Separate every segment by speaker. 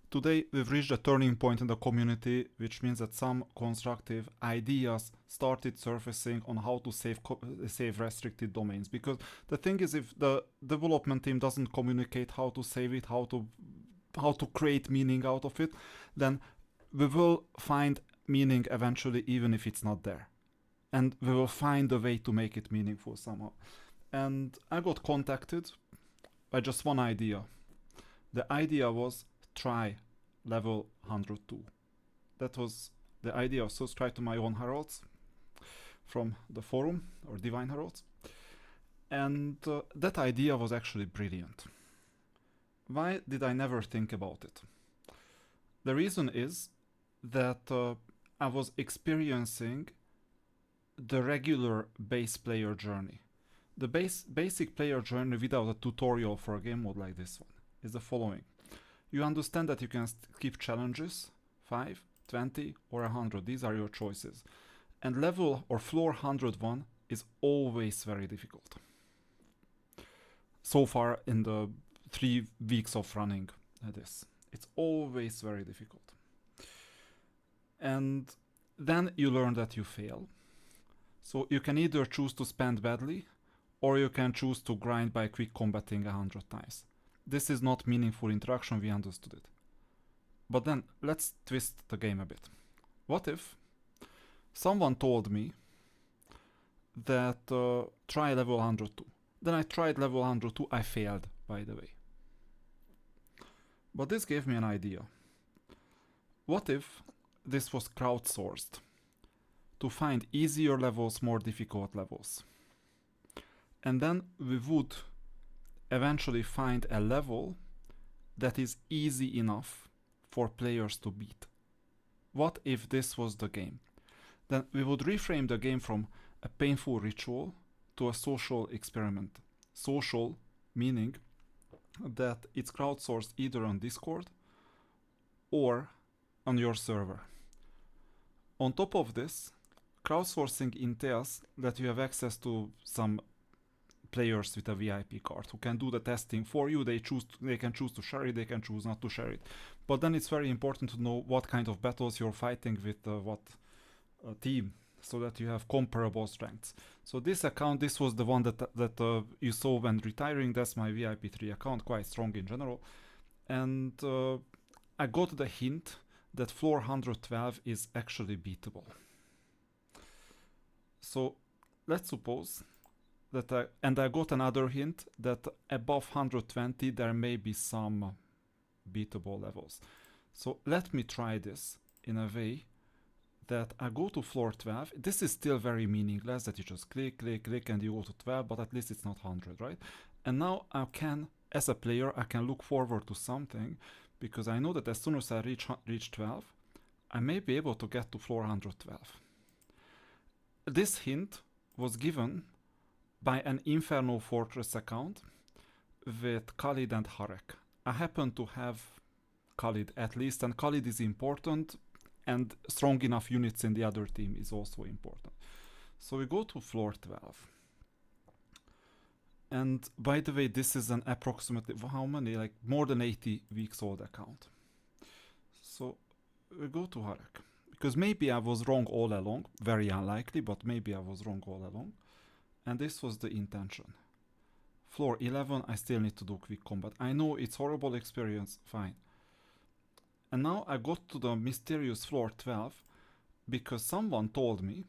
Speaker 1: Today, we've reached a turning point in the community, which means that some constructive ideas started surfacing on how to save restricted domains. Because the thing is, if the development team doesn't communicate how to save it, how to create meaning out of it, then we will find meaning eventually, even if it's not there, and we will find a way to make it meaningful somehow. And I got contacted by just one idea. The idea was try level 102. That was the idea of subscribe to my own heralds from the forum or Divine Heralds. And that idea was actually brilliant. Why did I never think about it? The reason is that I was experiencing the regular base player journey. The basic player journey without a tutorial for a game mode like this one is the following. You understand that you can skip challenges, 5, 20 or 100, these are your choices. And level or floor 101 is always very difficult. So far in the 3 weeks of running this, it's always very difficult. And then you learn that you fail. So you can either choose to spend badly, or you can choose to grind by quick combating 100 times. This is not meaningful interaction, we understood it. But then let's twist the game a bit. What if someone told me that try level 102. Then I tried level 102, I failed, by the way. But this gave me an idea. What if this was crowdsourced to find easier levels, more difficult levels? And then we would eventually find a level that is easy enough for players to beat. What if this was the game? Then we would reframe the game from a painful ritual to a social experiment. Social meaning that it's crowdsourced either on Discord or on your server. On top of this, crowdsourcing entails that you have access to some players with a VIP card who can do the testing for you. They can choose to share it, they can choose not to share it. But then it's very important to know what kind of battles you're fighting with what team, so that you have comparable strengths. So this account, this was the one that you saw when retiring. That's my VIP3 account, quite strong in general. And I got the hint that floor 112 is actually beatable. So let's suppose that I got another hint that above 120 there may be some beatable levels. So let me try this in a way that I go to floor 12. This is still very meaningless that you just click and you go to 12, but at least it's not 100, right? And now I can, as a player, I can look forward to something, because I know that as soon as I reach 12, I may be able to get to floor 112. This hint was given by an Inferno Fortress account with Khalid and Harek. I happen to have Khalid at least, and Khalid is important, and strong enough units in the other team is also important. So we go to floor 12. And by the way, this is an approximately, how many? Like more than 80 weeks old account. So we go to Harek. Because maybe I was wrong all along, very unlikely, but maybe I was wrong all along. And this was the intention. Floor 11, I still need to do quick combat. I know it's horrible experience, fine. And now I got to the mysterious floor 12 because someone told me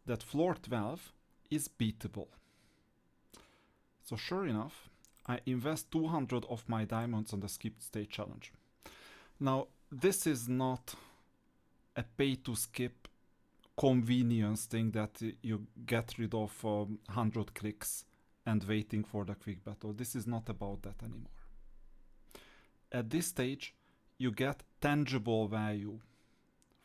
Speaker 1: that floor 12 is beatable. So sure enough, I invest 200 of my diamonds on the skipped stage challenge. Now, this is not a pay to skip convenience thing that you get rid of 100 clicks and waiting for the quick battle. This is not about that anymore. At this stage, you get tangible value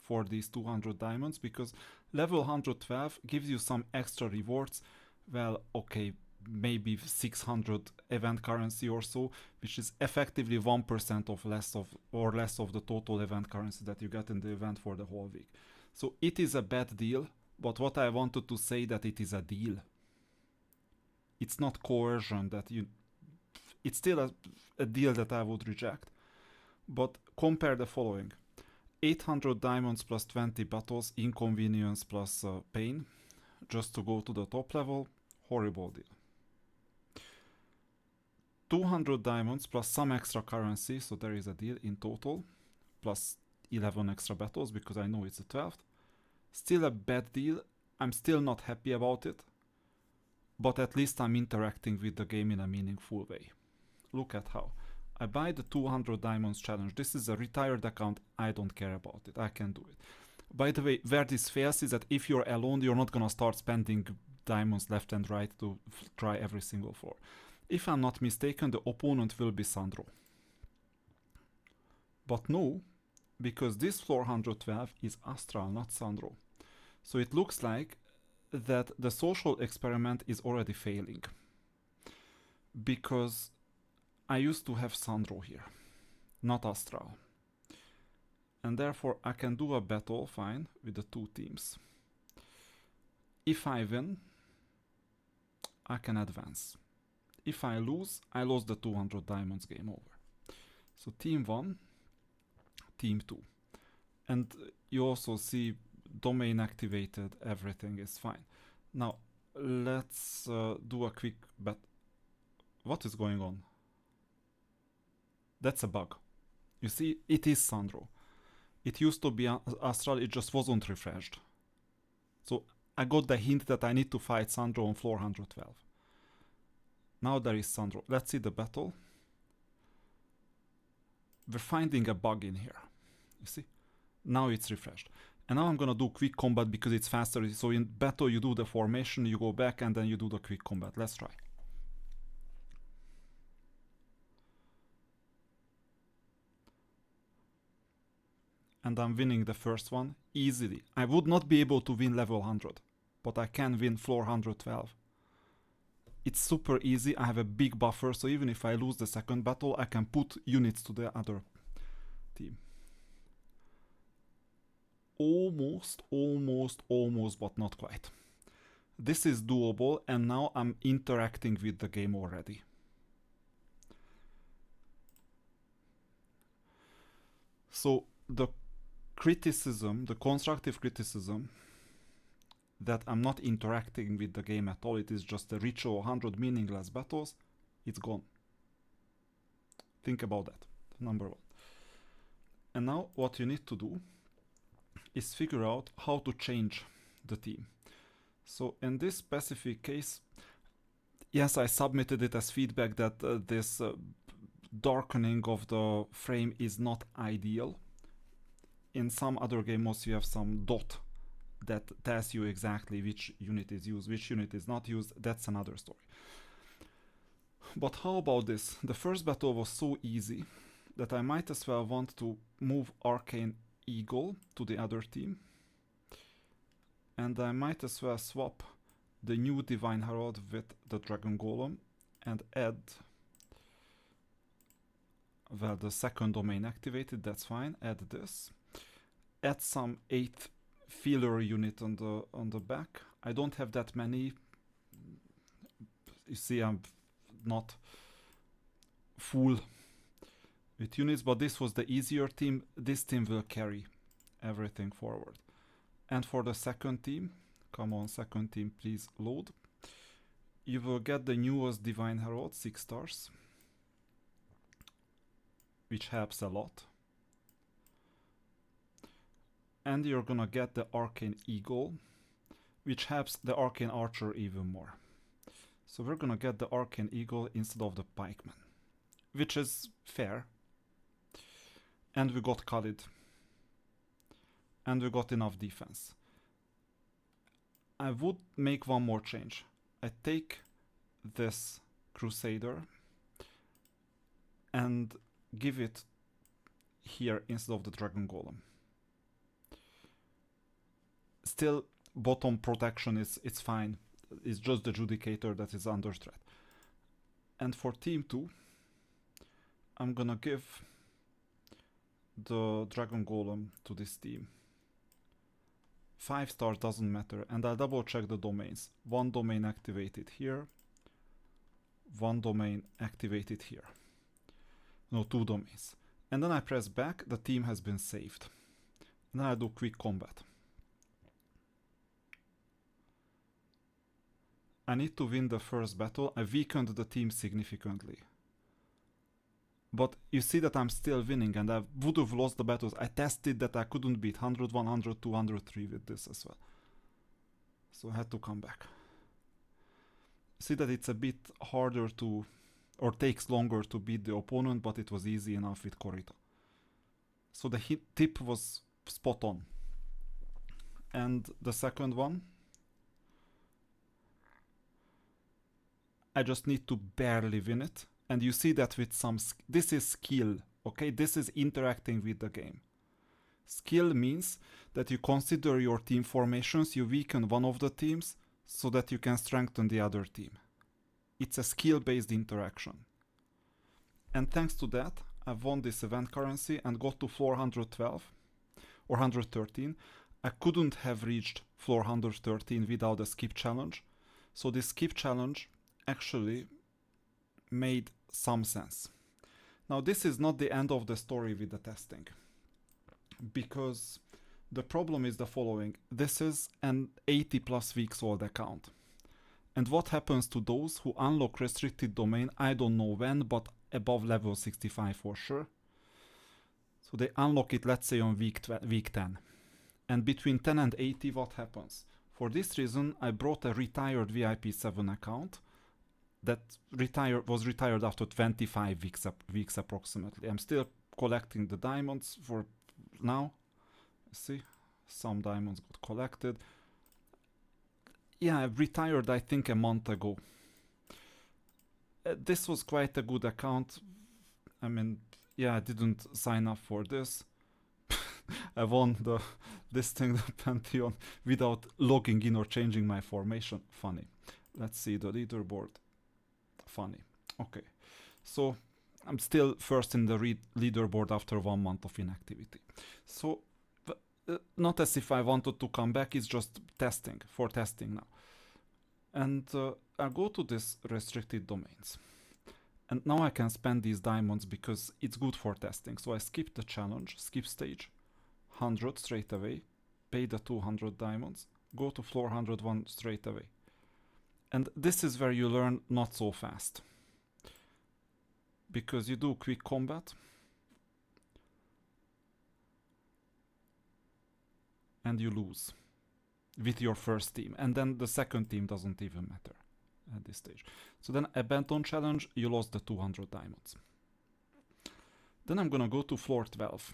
Speaker 1: for these 200 diamonds, because level 112 gives you some extra rewards. Well, okay, maybe 600 event currency or so, which is effectively 1% of less of the total event currency that you get in the event for the whole week. So it is a bad deal, but what I wanted to say that it is a deal. It's not coercion that you... It's still a deal that I would reject. But compare the following: 800 diamonds plus 20 battles, inconvenience plus pain, just to go to the top level. Horrible deal. 200 diamonds plus some extra currency, so there is a deal in total, plus 11 extra battles because I know it's the 12th. Still a bad deal. I'm still not happy about it, but at least I'm interacting with the game in a meaningful way. Look at how. I buy the 200 diamonds challenge. This is a retired account. I don't care about it. I can do it. By the way, where this fails is that if you're alone, you're not gonna start spending diamonds left and right to try every single floor. If I'm not mistaken, the opponent will be Sandro. But no, because this floor 112 is Astral, not Sandro. So it looks like that the social experiment is already failing. Because I used to have Sandro here, not Astral. And therefore I can do a battle, fine, with the two teams. If I win, I can advance. If I lose, I lost the 200 diamonds, game over. So team 1, team 2. And you also see domain activated, everything is fine. Now, let's do a quick bet. What is going on? That's a bug. You see, it is Sandro. It used to be Astral, it just wasn't refreshed. So I got the hint that I need to fight Sandro on floor 112. Now there is Sandro. Let's see the battle. We're finding a bug in here. You see? Now it's refreshed. And now I'm gonna do quick combat because it's faster. So in battle you do the formation, you go back and then you do the quick combat. Let's try. And I'm winning the first one easily. I would not be able to win level 100, but I can win floor 112. It's super easy. I have a big buffer, so even if I lose the second battle, I can put units to the other team. Almost, but not quite. This is doable, and now I'm interacting with the game already. So the criticism, the constructive criticism, that I'm not interacting with the game at all, it is just a ritual 100 meaningless battles, it's gone. Think about that, number 1. And now what you need to do is figure out how to change the team. So in this specific case, yes, I submitted it as feedback that this darkening of the frame is not ideal. In some other game modes you have some dot that tells you exactly which unit is used, which unit is not used. That's another story. But how about this? The first battle was so easy that I might as well want to move Arcane Eagle to the other team. And I might as well swap the new Divine Herald with the Dragon Golem and add, well, the second domain activated, that's fine. Add this. Add some 8th filler unit on the back. I don't have that many. You see, I'm not full with units, but this was the easier team. This team will carry everything forward. And for the second team, come on, second team, please load. You will get the newest Divine Herald, 6 stars, which helps a lot. And you're gonna get the Arcane Eagle, which helps the Arcane Archer even more. So we're gonna get the Arcane Eagle instead of the Pikeman, which is fair. And we got Khalid. And we got enough defense. I would make one more change. I take this Crusader and give it here instead of the Dragon Golem. Still, bottom protection it's fine. It's just the Judicator that is under threat. And for team 2, I'm gonna give the Dragon Golem to this team. 5 stars doesn't matter, and I'll double check the domains. 1 domain activated here, 1 domain activated here. No, 2 domains. And then I press back, the team has been saved. And then I do quick combat. I need to win the first battle. I weakened the team significantly. But you see that I'm still winning, and I would have lost the battles. I tested that I couldn't beat 100, 100, 203 with this as well. So I had to come back. See that it's a bit harder to, or takes longer to beat the opponent, but it was easy enough with Korita. So the tip was spot on. And the second one, I just need to barely win it. And you see that with some, this is skill, okay? This is interacting with the game. Skill means that you consider your team formations, you weaken one of the teams so that you can strengthen the other team. It's a skill-based interaction. And thanks to that, I won this event currency and got to floor 112 or 113. I couldn't have reached floor 113 without a skip challenge. So this skip challenge actually made some sense. Now this is not the end of the story with the testing, because the problem is the following. This is an 80 plus weeks old account. And what happens to those who unlock restricted domain, I don't know when, but above level 65 for sure. So they unlock it, let's say on week 10. And between 10 and 80, what happens? For this reason, I brought a retired VIP 7 account that was retired after 25 weeks approximately. I'm still collecting the diamonds for now. See, some diamonds got collected. Yeah, I retired I think a month ago. This was quite a good account. I mean, yeah, I didn't sign up for this. I won this thing, the Pantheon, without logging in or changing my formation. Funny. Let's see the leaderboard. Funny. Okay. So I'm still first in the leaderboard after 1 month of inactivity. So not as if I wanted to come back, it's just testing, for testing now. And I'll go to this restricted domains. And now I can spend these diamonds because it's good for testing. So I skip the challenge, skip stage, 100 straight away, pay the 200 diamonds, go to floor 101 straight away. And this is where you learn not so fast. Because you do quick combat, and you lose with your first team, and then the second team doesn't even matter at this stage. So then abandon challenge, you lost the 200 diamonds. Then I'm gonna go to floor 12.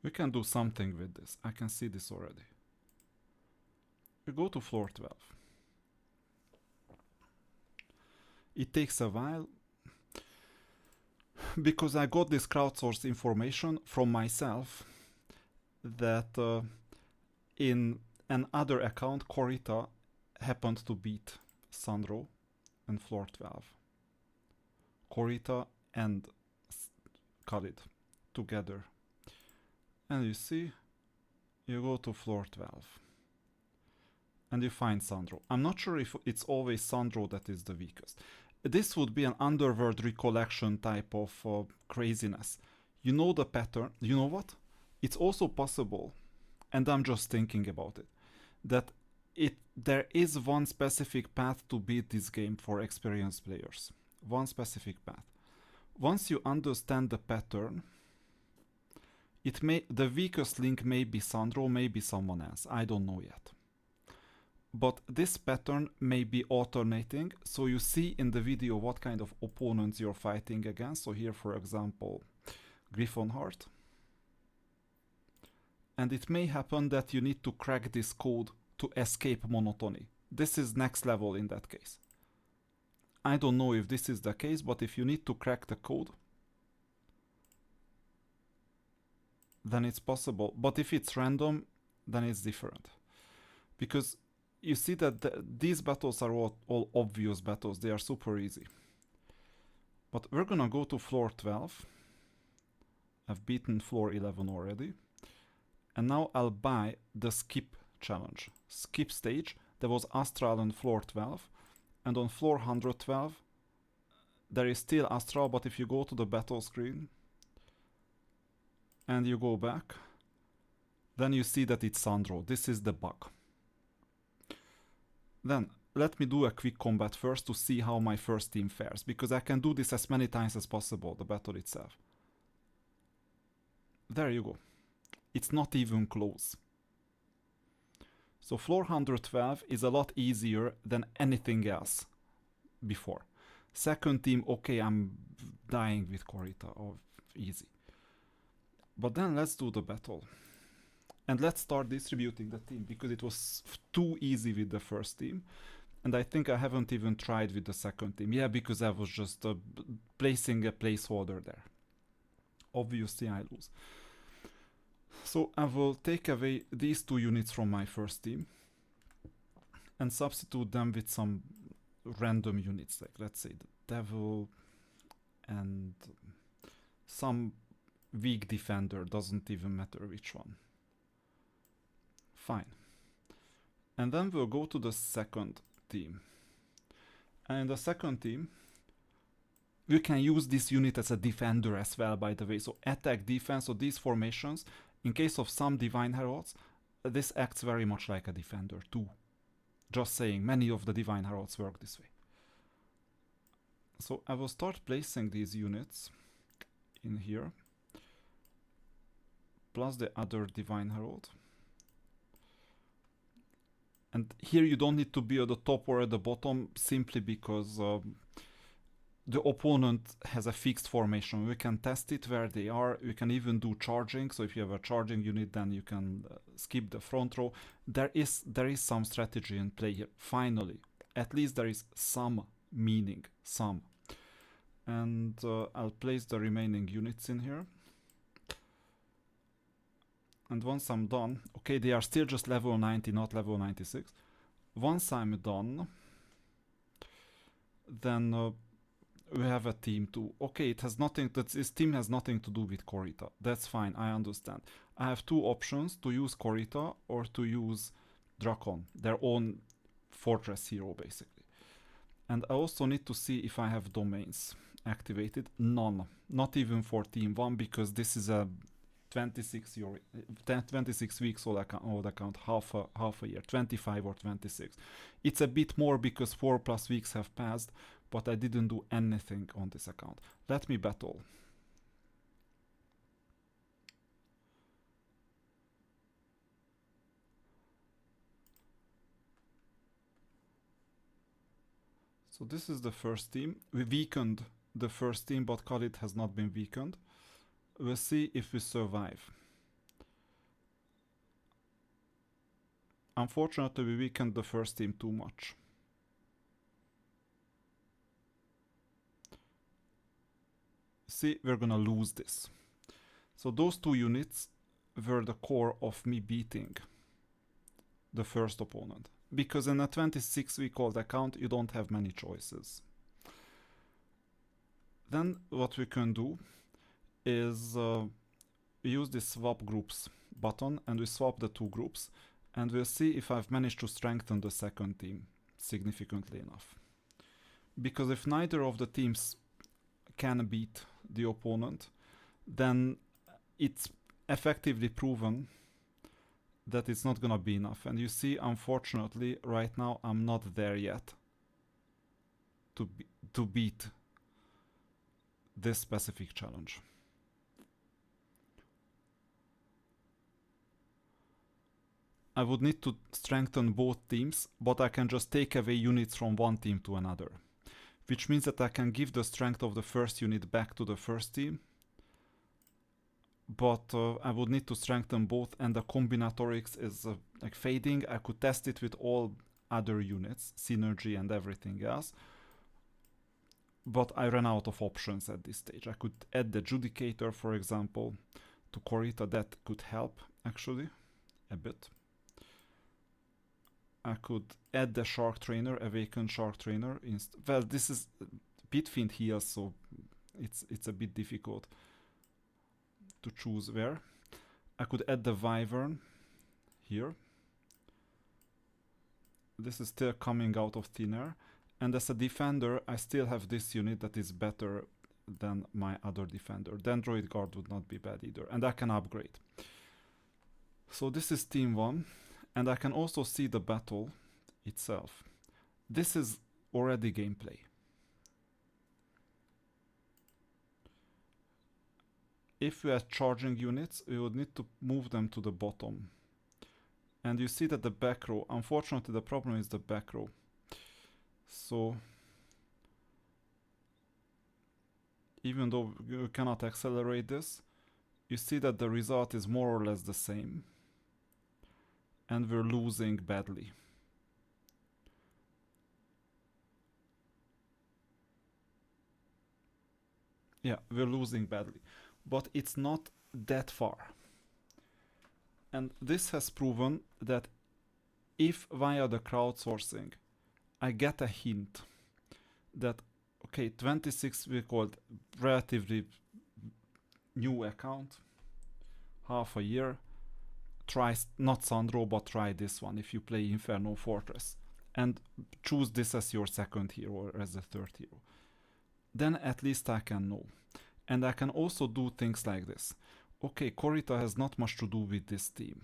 Speaker 1: We can do something with this. I can see this already. We go to floor 12. It takes a while because I got this crowdsourced information from myself that in another account, Korita happened to beat Sandro in floor 12. Korita and Khalid together. And you see, you go to floor 12. And you find Sandro. I'm not sure if it's always Sandro that is the weakest. This would be an underworld recollection type of craziness. You know the pattern. You know what? It's also possible, and I'm just thinking about it, that there is one specific path to beat this game for experienced players. One specific path. Once you understand the pattern, the weakest link may be Sandro, may be someone else. I don't know yet. But this pattern may be alternating, so you see in the video what kind of opponents you're fighting against. So here, for example, Griffonheart. And it may happen that you need to crack this code to escape monotony. This is next level in that case. I don't know if this is the case, but if you need to crack the code, then it's possible. But if it's random, then it's different. Because you see that these battles are all obvious battles. They are super easy. But we're gonna go to floor 12. I've beaten floor 11 already. And now I'll buy the skip challenge. Skip stage, there was Astral on floor 12, and on floor 112 there is still Astral, but if you go to the battle screen and you go back, then you see that it's Sandro. This is the bug. Then let me do a quick combat first to see how my first team fares, because I can do this as many times as possible, the battle itself. There you go. It's not even close. So floor 112 is a lot easier than anything else before. Second team, okay, I'm dying with Korita, oh, easy. But then let's do the battle. And let's start distributing the team, because it was too easy with the first team. And I think I haven't even tried with the second team. Yeah, because I was just placing a placeholder there. Obviously I lose. So I will take away these 2 units from my first team and substitute them with some random units, like let's say the Devil and some weak defender, doesn't even matter which one. Fine. And then we'll go to the second team. And in the second team, we can use this unit as a defender as well, by the way. So attack, defense, so these formations, in case of some Divine Heralds, this acts very much like a defender too. Just saying, many of the Divine Heralds work this way. So I will start placing these units in here, plus the other Divine Herald. And here you don't need to be at the top or at the bottom, simply because the opponent has a fixed formation. We can test it where they are. We can even do charging. So if you have a charging unit, then you can skip the front row. There is some strategy in play here. Finally, at least there is some meaning, some. And I'll place the remaining units in here. And once I'm done, okay, they are still just level 90, not level 96. Once I'm done, then we have a team too. Okay, it has nothing, this team has nothing to do with Korita. That's fine, I understand. I have 2 options, to use Korita or to use Drakon, their own fortress hero basically. And I also need to see if I have domains activated. None, not even for team 1, because this is a 26 weeks old account, half a year, 25 or 26. It's a bit more because 4+ weeks have passed, but I didn't do anything on this account. Let me battle. So this is the first team. We weakened the first team, but Khalid has not been weakened. We'll see if we survive. Unfortunately, we weakened the first team too much. See, we're gonna lose this. So those 2 units were the core of me beating the first opponent. Because in a 26-week-old account, you don't have many choices. Then what we can do is we use this swap groups button and we swap the 2 groups, and we'll see if I've managed to strengthen the second team significantly enough. Because if neither of the teams can beat the opponent, then it's effectively proven that it's not gonna be enough. And you see, unfortunately, right now I'm not there yet to beat this specific challenge. I would need to strengthen both teams, but I can just take away units from one team to another. Which means that I can give the strength of the first unit back to the first team, but I would need to strengthen both, and the combinatorics is like fading. I could test it with all other units, synergy and everything else, but I ran out of options at this stage. I could add the Judicator, for example, to Korita. That could help actually a bit. I could add the Shark Trainer, Awakened Shark Trainer. Well, this is Bitfiend heals, so it's a bit difficult to choose where. I could add the Wyvern here. This is still coming out of thin air. And as a defender, I still have this unit that is better than my other defender. Dendroid Guard would not be bad either. And I can upgrade. So this is team 1. And I can also see the battle itself. This is already gameplay. If we had charging units, we would need to move them to the bottom. And you see that the back row, unfortunately the problem is the back row. So, even though you cannot accelerate this, you see that the result is more or less the same. And we're losing badly. Yeah, we're losing badly. But it's not that far. And this has proven that if via the crowdsourcing I get a hint that, okay, 26 we called relatively new account, half a year, try not Sandro but try this one if you play Inferno Fortress and choose this as your second hero or as a third hero. Then at least I can know. And I can also do things like this. Okay, Korita has not much to do with this team.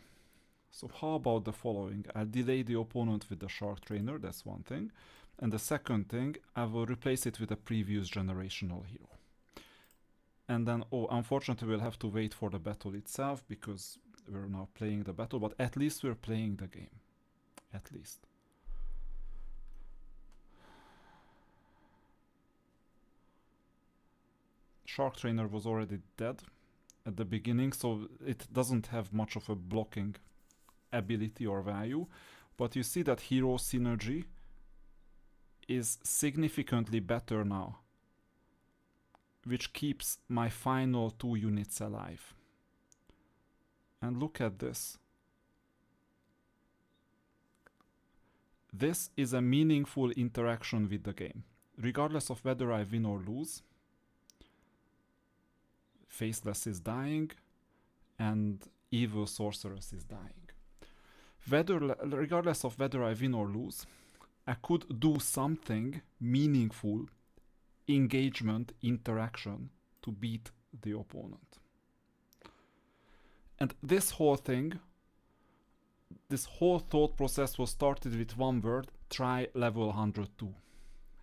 Speaker 1: So how about the following? I'll delay the opponent with the Shark Trainer, that's one thing. And the second thing, I will replace it with a previous generational hero. And then, oh, unfortunately we'll have to wait for the battle itself because we're now playing the battle, but at least we're playing the game. At least. Shark Trainer was already dead at the beginning, so it doesn't have much of a blocking ability or value, but you see that hero synergy is significantly better now, which keeps my final 2 units alive. And look at this. This is a meaningful interaction with the game, regardless of whether I win or lose. Faceless is dying, and Evil Sorceress is dying. Regardless of whether I win or lose, I could do something meaningful, engagement, interaction, to beat the opponent. And this whole thing, this whole thought process was started with one word: try level 102.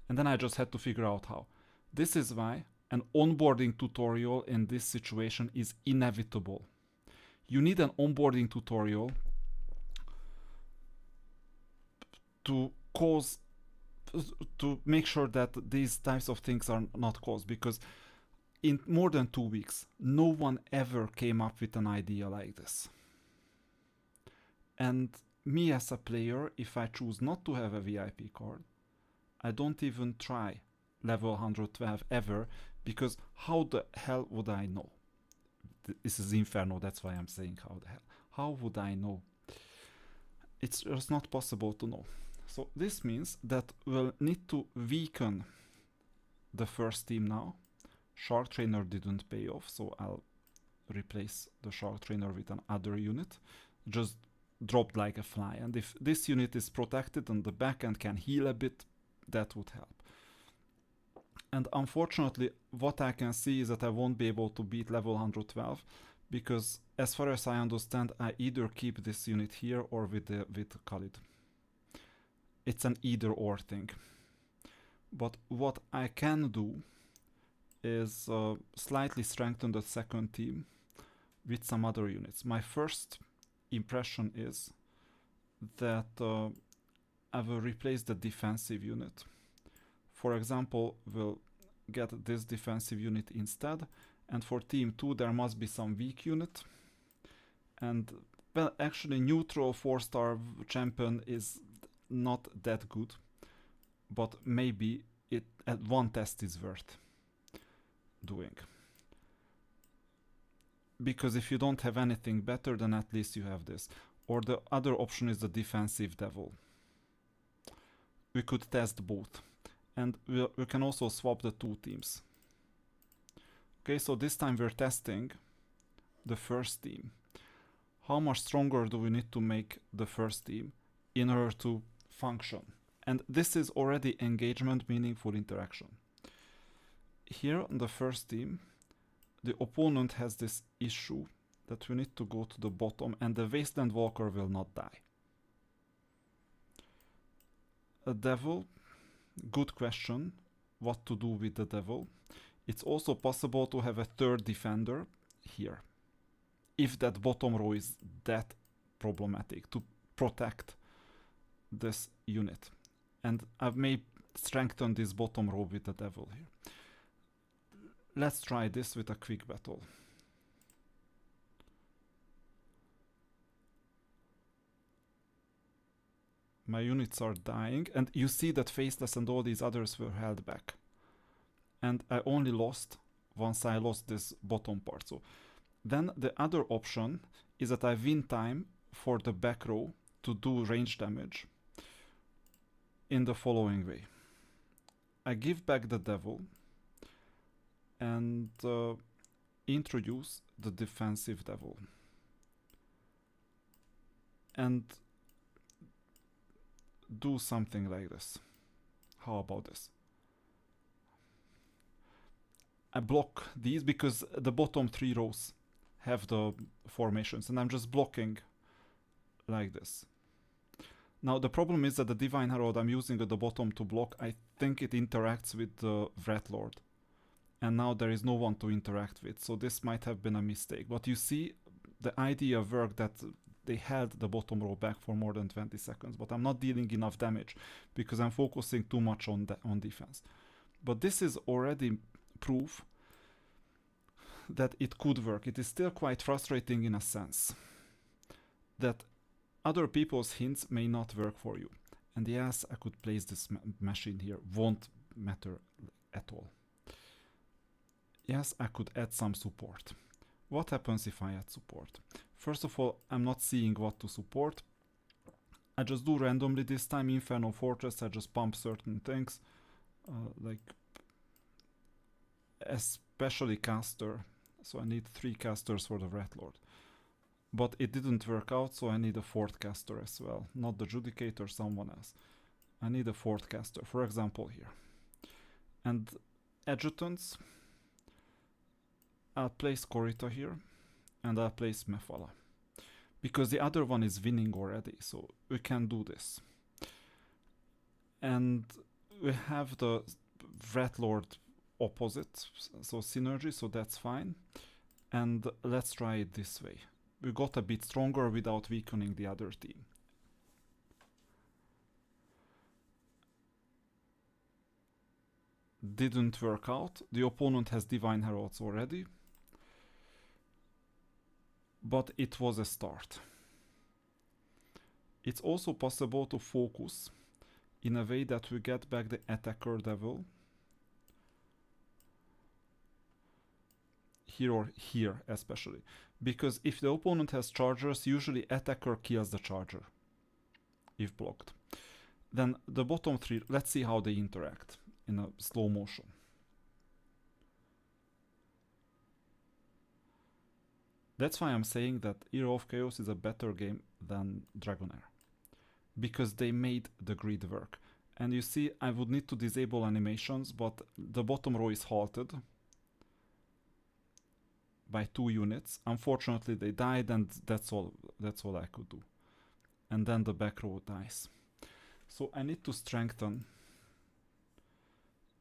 Speaker 1: And then I just had to figure out how. This is why an onboarding tutorial in this situation is inevitable. You need an onboarding tutorial to make sure that these types of things are not caused, because in more than 2 weeks, no one ever came up with an idea like this. And me as a player, if I choose not to have a VIP card, I don't even try level 112 ever, because how the hell would I know? This is Inferno, that's why I'm saying how the hell. How would I know? It's just not possible to know. So this means that we'll need to weaken the first team now. Shark Trainer didn't pay off, so I'll replace the Shark Trainer with another unit. Just dropped like a fly. And if this unit is protected and the back end can heal a bit, that would help. And unfortunately, what I can see is that I won't be able to beat level 112, because as far as I understand, I either keep this unit here or with Khalid. It's an either or thing. But what I can do is slightly strengthen the second team with some other units. My first impression is that I will replace the defensive unit. For example, we'll get this defensive unit instead, and for team 2 there must be some weak unit. And well, actually neutral 4-star champion is not that good, but maybe it at one test is worth doing. Because if you don't have anything better, then at least you have this. Or the other option is the defensive devil. We could test both. And we can also swap the 2 teams. Okay, so this time we're testing the first team. how much stronger do we need to make the first team in order to function? And this is already engagement, meaningful interaction. Here on the first team, the opponent has this issue that we need to go to the bottom, and the Wasteland Walker will not die. A Devil, good question, what to do with the Devil. It's also possible to have a third defender here, if that bottom row is that problematic, to protect this unit. And I may strengthen this bottom row with the Devil here. Let's try this with a quick battle. My units are dying, and you see that Faceless and all these others were held back. And I only lost once I lost this bottom part. So then the other option is that I win time for the back row to do range damage in the following way. I give back the Devil and introduce the defensive Devil. And do something like this. How about this? I block these because the bottom 3 rows have the formations, and I'm just blocking like this. Now the problem is that the Divine Herald I'm using at the bottom to block, I think it interacts with the Wrath Lord. And now there is no one to interact with, so this might have been a mistake. But you see, the idea worked that they held the bottom row back for more than 20 seconds, but I'm not dealing enough damage because I'm focusing too much on defense. But this is already proof that it could work. It is still quite frustrating in a sense that other people's hints may not work for you. And yes, I could place this machine here, won't matter at all. Yes, I could add some support. What happens if I add support? First of all, I'm not seeing what to support. I just do randomly this time. Inferno Fortress, I just pump certain things, like especially caster. So I need 3 casters for the Wrath Lord. But it didn't work out, so I need a 4th caster as well. Not the Judicator, someone else. I need a 4th caster, for example here. And adjutants, I'll place Korita here, and I'll place Mephala. Because the other one is winning already, so we can do this. And we have the Wrath Lord opposite, so synergy, so that's fine. And let's try it this way. We got a bit stronger without weakening the other team. Didn't work out. The opponent has Divine Heralds already. But it was a start. It's also possible to focus in a way that we get back the attacker Devil. Here or here especially. Because if the opponent has chargers, usually attacker kills the charger. If blocked. Then the bottom 3, let's see how they interact in a slow motion. That's why I'm saying that Era of Chaos is a better game than Dragonair. Because they made the grid work. And you see, I would need to disable animations, but the bottom row is halted by 2 units. Unfortunately, they died, and that's all I could do. And then the back row dies. So I need to strengthen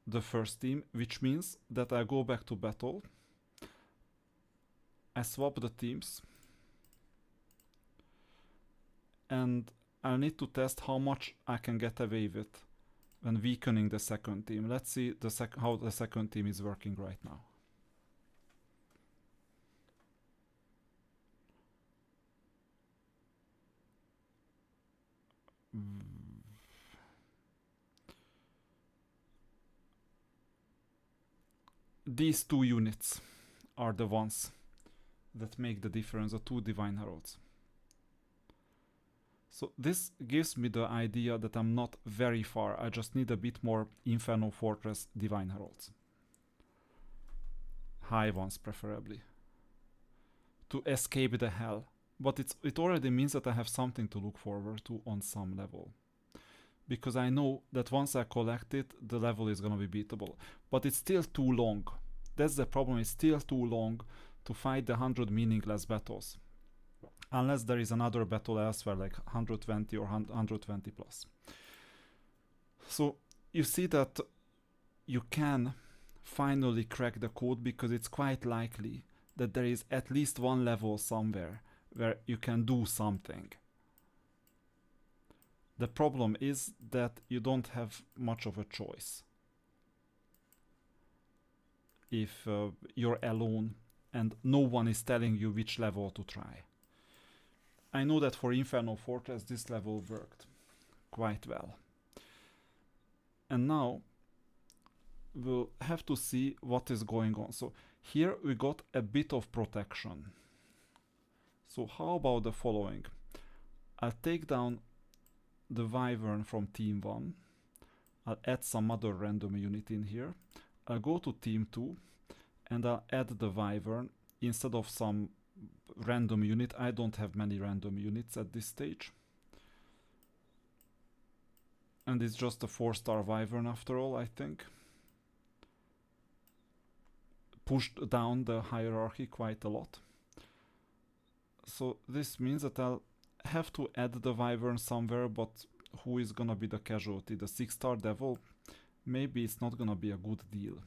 Speaker 1: the first team, which means that I go back to battle. I swap the teams, and I need to test how much I can get away with when weakening the second team. Let's see how the second team is working right now. These 2 units are the ones that make the difference, the 2 Divine Heralds. So this gives me the idea that I'm not very far. I just need a bit more Inferno Fortress Divine Heralds. High ones preferably. To escape the hell but it already means that I have something to look forward to on some level. Because I know that once I collect it, the level is gonna be beatable. But it's still too long. That's the problem, it's still too long to fight the 100 meaningless battles. Unless there is another battle elsewhere, like 120 or 120 plus. So you see that you can finally crack the code, because it's quite likely that there is at least one level somewhere where you can do something. The problem is that you don't have much of a choice if you're alone and no one is telling you which level to try. I know that for Inferno Fortress this level worked quite well. And now we'll have to see what is going on. So here we got a bit of protection. So how about the following? I'll take down the Wyvern from Team 1. I'll add some other random unit in here. I'll go to Team 2 and I'll add the Wyvern instead of some random unit. I don't have many random units at this stage. And it's just a 4-star Wyvern after all, I think. Pushed down the hierarchy quite a lot. So this means that I'll have to add the Wyvern somewhere, but who is gonna be the casualty? The 6-star Devil? Maybe it's not gonna be a good deal.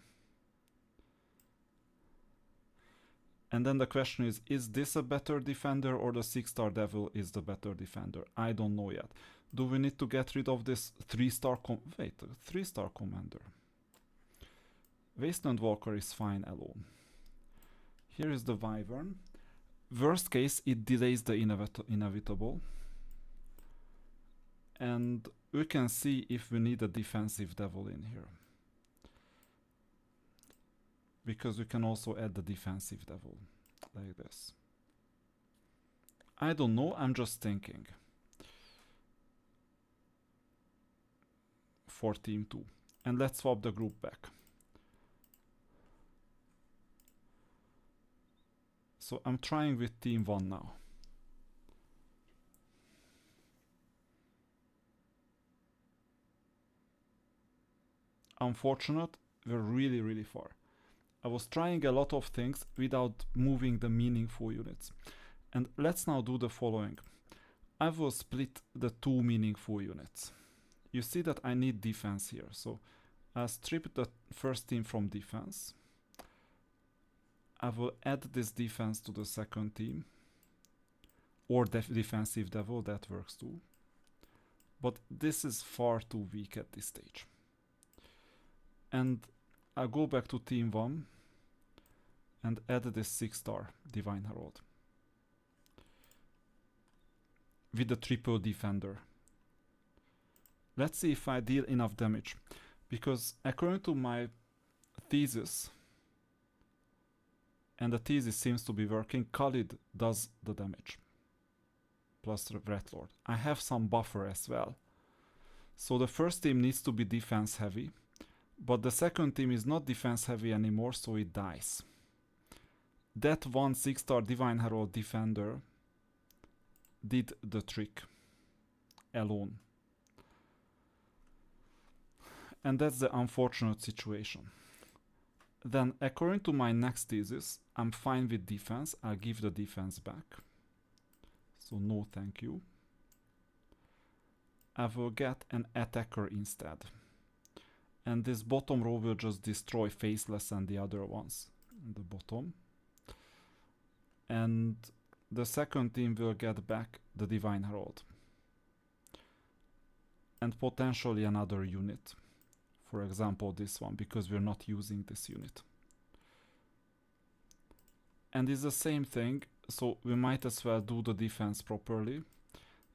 Speaker 1: And then the question is this a better defender, or the 6-star Devil is the better defender? I don't know yet. Do we need to get rid of this 3-star 3-star commander? Wasteland Walker is fine alone. Here is the Wyvern. Worst case, it delays the inevitable. And we can see if we need a defensive Devil in here. Because we can also add the defensive Devil, like this. I don't know, I'm just thinking. For Team 2. And let's swap the group back. So I'm trying with Team 1 now. Unfortunate, we're really, really far. I was trying a lot of things without moving the meaningful units. And let's now do the following. I will split the 2 meaningful units. You see that I need defense here, so I'll strip the first team from defense. I will add this defense to the second team. Or defensive Devil, that works too. But this is far too weak at this stage. And I'll go back to Team 1 and add this 6-star Divine Herald. With the triple defender. Let's see if I deal enough damage. Because according to my thesis, and the thesis seems to be working, Khalid does the damage. Plus the Red Lord. I have some buffer as well. So the first team needs to be defense heavy. But the second team is not defense heavy anymore, so it dies. That one 6-star Divine Herald defender did the trick. Alone. And that's the unfortunate situation. Then, according to my next thesis, I'm fine with defense. I'll give the defense back. So no thank you. I will get an attacker instead. And this bottom row will just destroy Faceless and the other ones in the bottom. And the second team will get back the Divine Herald. And potentially another unit. For example, this one, because we're not using this unit. And it's the same thing, so we might as well do the defense properly.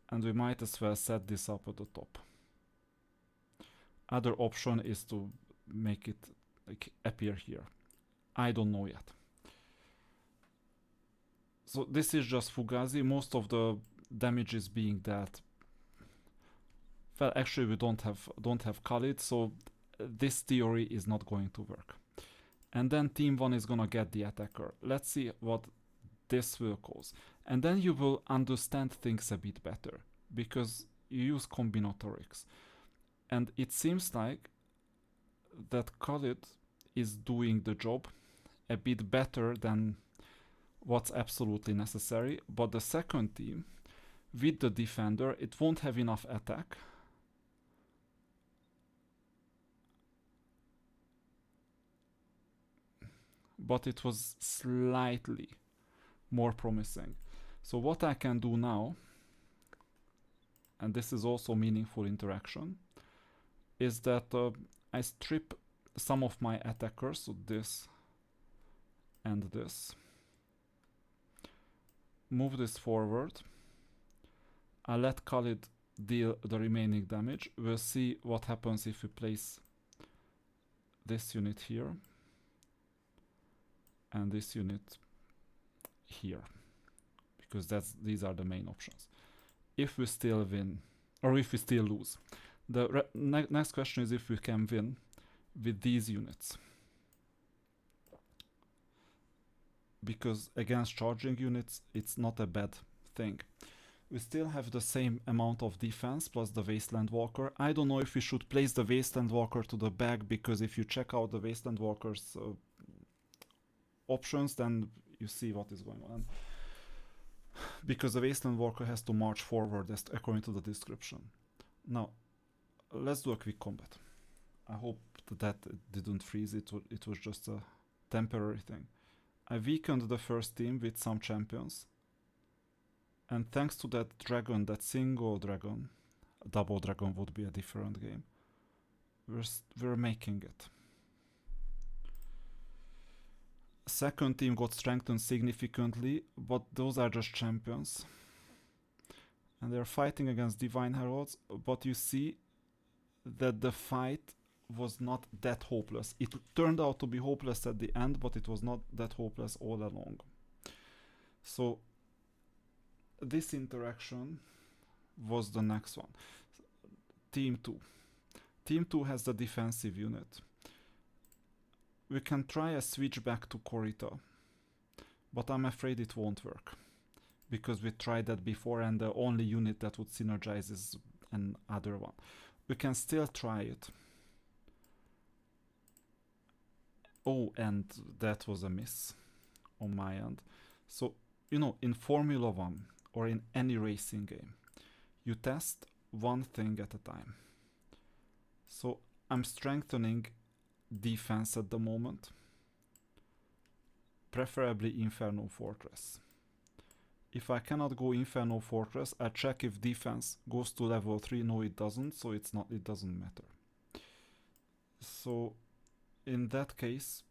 Speaker 1: And we might as well set this up at the top. Other option is to make it like appear here. I don't know yet. So this is just Fugazi. Most of the damage is being dealt. Well, actually we don't have Khalid, so this theory is not going to work. And then Team 1 is gonna get the attacker. Let's see what this will cause. And then you will understand things a bit better because you use combinatorics. And it seems like that Khalid is doing the job a bit better than what's absolutely necessary. But the second team, with the defender, it won't have enough attack. But it was slightly more promising. So what I can do now, and this is also meaningful interaction, is that I strip some of my attackers, so this and this. Move this forward. I let Khalid deal the remaining damage. We'll see what happens if we place this unit here and this unit here, because these are the main options. If we still win, or if we still lose, the next question is if we can win with these units, because against charging units it's not a bad thing. We still have the same amount of defense plus the Wasteland Walker. I don't know if we should place the Wasteland Walker to the back, because if you check out the Wasteland Walker's options, then you see what is going on. Because the Wasteland Walker has to march forward according to the description. Now, let's do a quick combat. I hope that it didn't freeze, it was just a temporary thing. I weakened the first team with some champions. And thanks to that dragon, that single dragon, a double dragon would be a different game. We're making it. Second team got strengthened significantly, but those are just champions. And they're fighting against Divine Heralds, but you see that the fight was not that hopeless. It turned out to be hopeless at the end, but it was not that hopeless all along. So this interaction was the next one. Team 2. Team 2 has the defensive unit. We can try a switch back to Korita, but I'm afraid it won't work, because we tried that before and the only unit that would synergize is another one. We can still try it. Oh, and that was a miss on my end. So, you know, in Formula 1 or in any racing game, you test one thing at a time. So I'm strengthening defense at the moment, preferably Inferno Fortress. If I cannot go Inferno Fortress, I check if defense goes to level 3. No, it doesn't, so it doesn't matter. So in that case,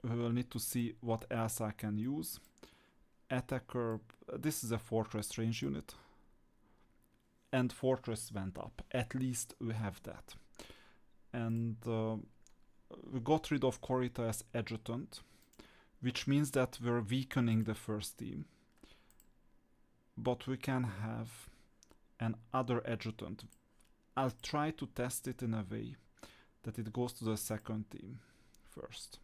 Speaker 1: we will need to see what else I can use. Attacker, this is a Fortress range unit, and Fortress went up. At least we have that. And we got rid of Korita as adjutant, which means that we're weakening the first team. But we can have an other adjutant. I'll try to test it in a way that it goes to the second team first.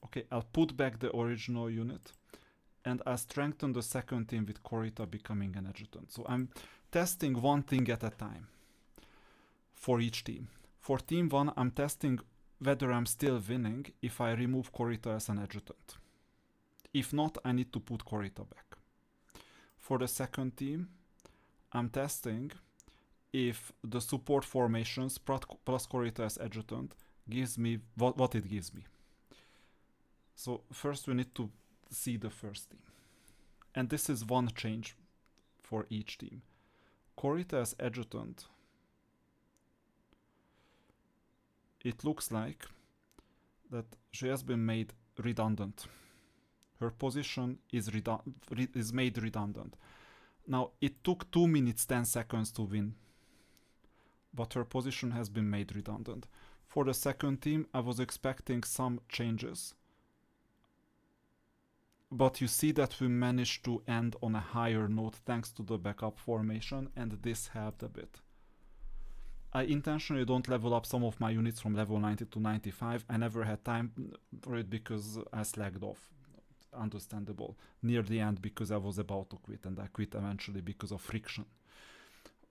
Speaker 1: Okay, I'll put back the original unit and I'll strengthen the second team with Korita becoming an adjutant. So I'm testing one thing at a time for each team. For team 1, I'm testing whether I'm still winning if I remove Korita as an adjutant. If not, I need to put Korita back. For the second team, I'm testing if the support formations plus Korita as adjutant gives me what it gives me. So first we need to see the first team. And this is one change for each team. Korita as adjutant, it looks like that she has been made redundant. Her position is made redundant. Now, it took 2 minutes 10 seconds to win, but her position has been made redundant. For the second team, I was expecting some changes, but you see that we managed to end on a higher note thanks to the backup formation, and this helped a bit. I intentionally don't level up some of my units from level 90 to 95. I never had time for it because I slacked off. understandable near the end because I was about to quit, and I quit eventually because of friction.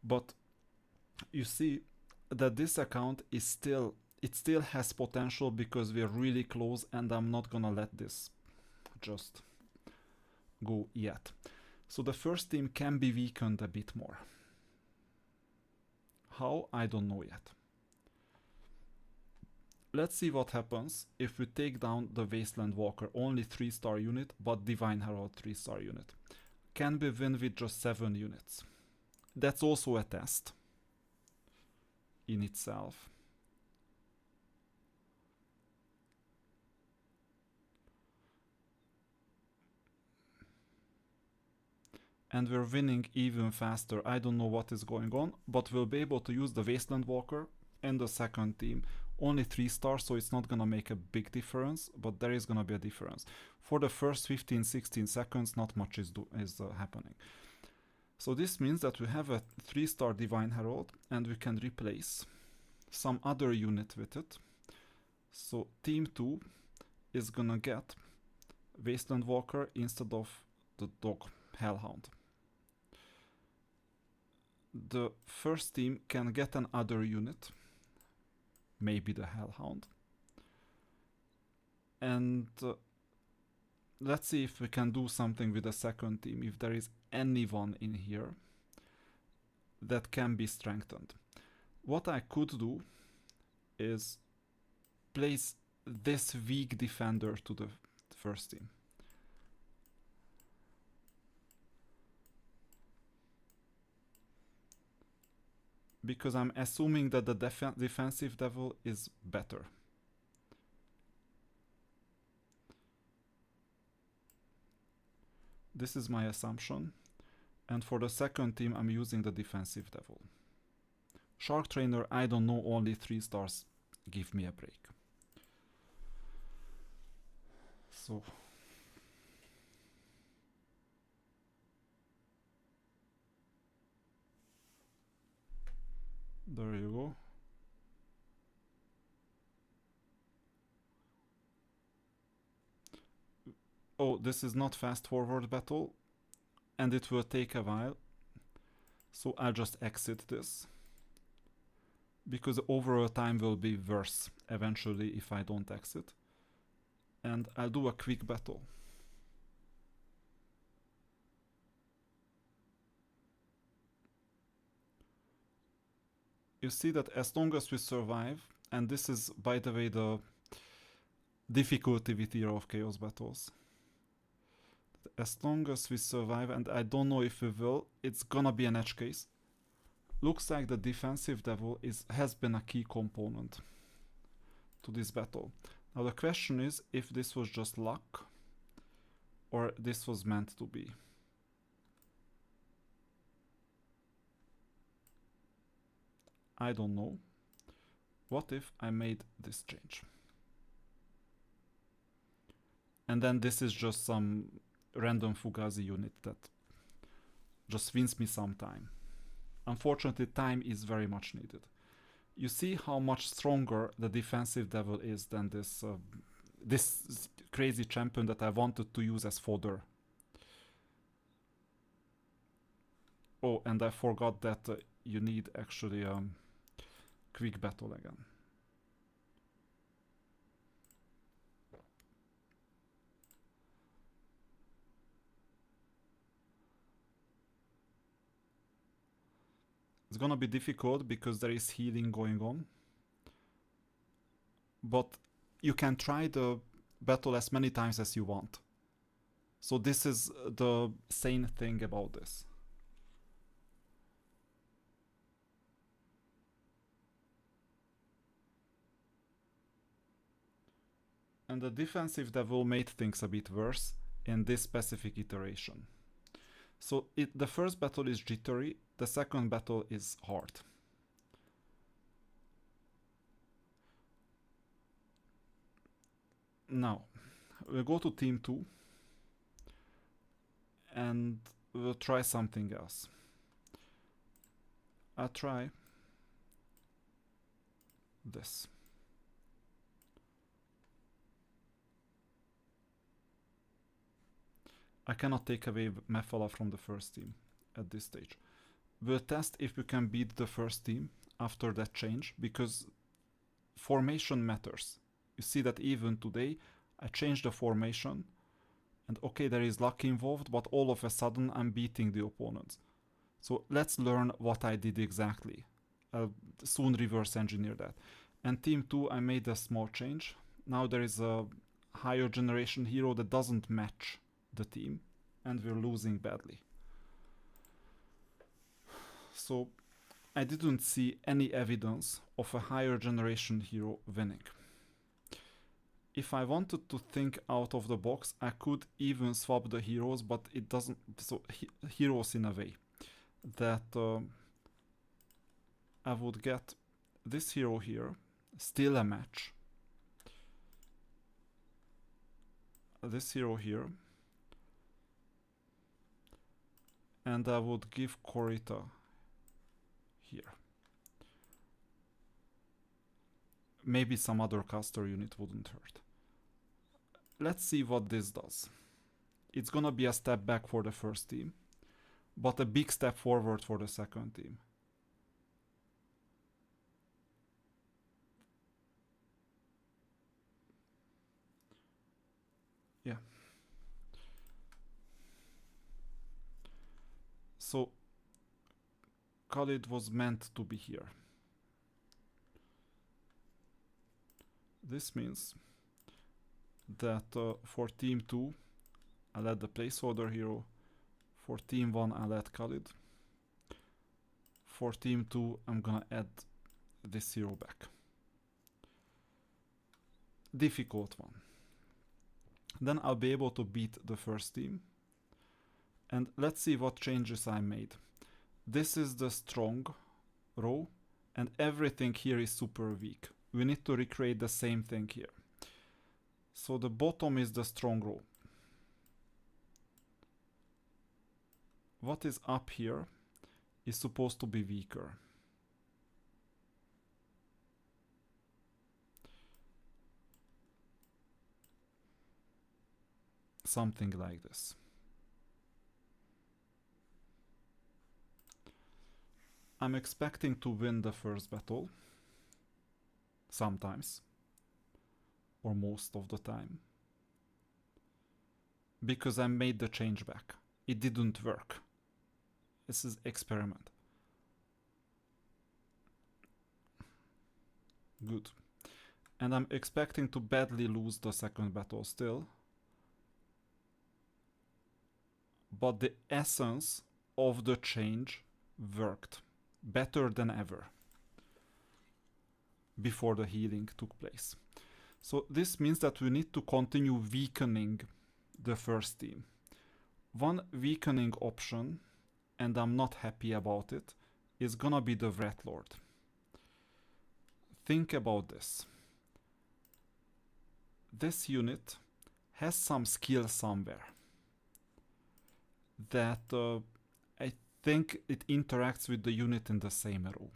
Speaker 1: But you see that this account is still, it still has potential because we're really close, and I'm not gonna let this just go yet. So the first team can be weakened a bit more. How? I don't know yet. Let's see what happens if we take down the Wasteland Walker, only 3-star unit, but Divine Herald 3-star unit. Can we win with just 7 units? That's also a test in itself. And we're winning even faster. I don't know what is going on, but we'll be able to use the Wasteland Walker and the second team. Only 3 stars, so it's not gonna make a big difference, but there is gonna be a difference. For the first 15-16 seconds, not much is happening. So this means that we have a 3-star Divine Herald, and we can replace some other unit with it. So team 2 is gonna get Wasteland Walker instead of the dog Hellhound. The first team can get another unit, maybe the Hellhound. And let's see if we can do something with the second team, if there is anyone in here that can be strengthened. What I could do is place this weak defender to the first team. Because I'm assuming that the defensive devil is better. This is my assumption. And for the second team, I'm using the defensive devil. Shark Trainer, I don't know, only 3 stars. Give me a break. So there you go. Oh, this is not fast forward battle, and it will take a while. So I'll just exit this, because the overall time will be worse eventually if I don't exit. And I'll do a quick battle. You see that as long as we survive, and this is, by the way, the difficulty with Hero of Chaos battles. As long as we survive, and I don't know if we will, it's gonna be an edge case. Looks like the defensive devil has been a key component to this battle. Now the question is if this was just luck or this was meant to be. I don't know. What if I made this change? And then this is just some random Fugazi unit that just wins me some time. Unfortunately, time is very much needed. You see how much stronger the defensive devil is than this this crazy champion that I wanted to use as fodder. Oh, and I forgot that you need actually quick battle again. It's gonna be difficult because there is healing going on. But you can try the battle as many times as you want. So this is the sane thing about this. And the defensive devil made things a bit worse in this specific iteration. So the first battle is jittery, the second battle is hard. Now, we'll go to team 2 and we'll try something else. I'll try this. I cannot take away Mephala from the first team at this stage. We'll test if we can beat the first team after that change, because formation matters. You see that even today, I changed the formation, and okay, there is luck involved, but all of a sudden I'm beating the opponents. So let's learn what I did exactly. I'll soon reverse engineer that. And team 2, I made a small change. Now there is a higher generation hero that doesn't match the team, and we're losing badly. So I didn't see any evidence of a higher generation hero winning. If I wanted to think out of the box, I could even swap the heroes, but it doesn't. So heroes in a way that I would get this hero here, still a match. This hero here, and I would give Korita here. Maybe some other caster unit wouldn't hurt. Let's see what this does. It's gonna be a step back for the first team, but a big step forward for the second team. Yeah. So Khalid was meant to be here. This means that for team 2, I'll add the placeholder hero. For team 1, I'll add Khalid. For team 2, I'm gonna add this hero back. Difficult one. Then I'll be able to beat the first team. And let's see what changes I made. This is the strong row, and everything here is super weak. We need to recreate the same thing here. So the bottom is the strong row. What is up here is supposed to be weaker. Something like this. I'm expecting to win the first battle. Sometimes. Or most of the time. Because I made the change back. It didn't work. This is experiment. Good. And I'm expecting to badly lose the second battle still. But the essence of the change worked better than ever before the healing took place. So this means that we need to continue weakening the first team. One weakening option, and I'm not happy about it, is gonna be the Wrath Lord. Think about this. This unit has some skill somewhere that I think it interacts with the unit in the same row.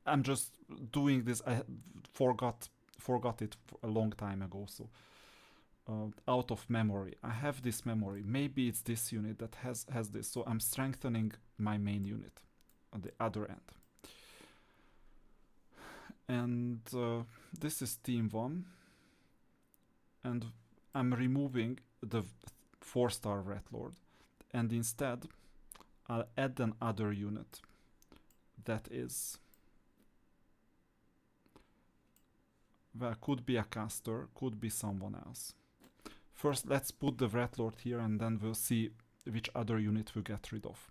Speaker 1: I'm just doing this. I forgot it a long time ago, so out of memory. I have this memory. Maybe it's this unit that has this. So I'm strengthening my main unit on the other end. And this is team 1. And I'm removing the 4-star Wrath Lord. And instead, I'll add another unit that is... well, could be a caster, could be someone else. First, let's put the Wrath Lord here, and then we'll see which other unit we get rid of.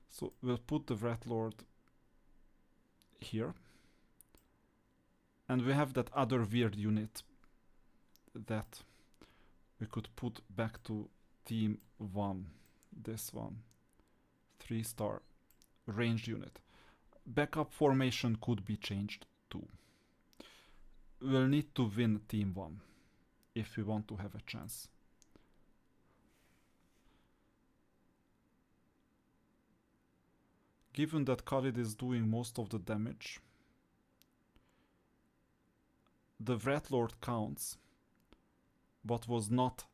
Speaker 1: So we'll put the Wrath Lord here. And we have that other weird unit that we could put back to team 1. This one. 3-star ranged unit. Backup formation could be changed too. We'll need to win team 1 if we want to have a chance. Given that Khalid is doing most of the damage, the Wrath Lord counts, but was not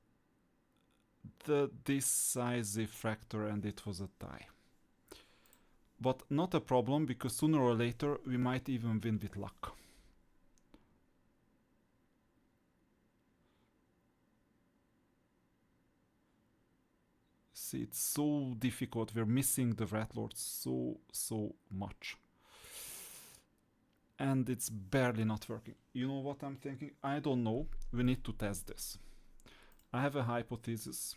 Speaker 1: the decisive factor and it was a tie. But not a problem, because sooner or later we might even win with luck. See, it's so difficult. We're missing the Rat Lord so much. And it's barely not working. You know what I'm thinking? I don't know. We need to test this. I have a hypothesis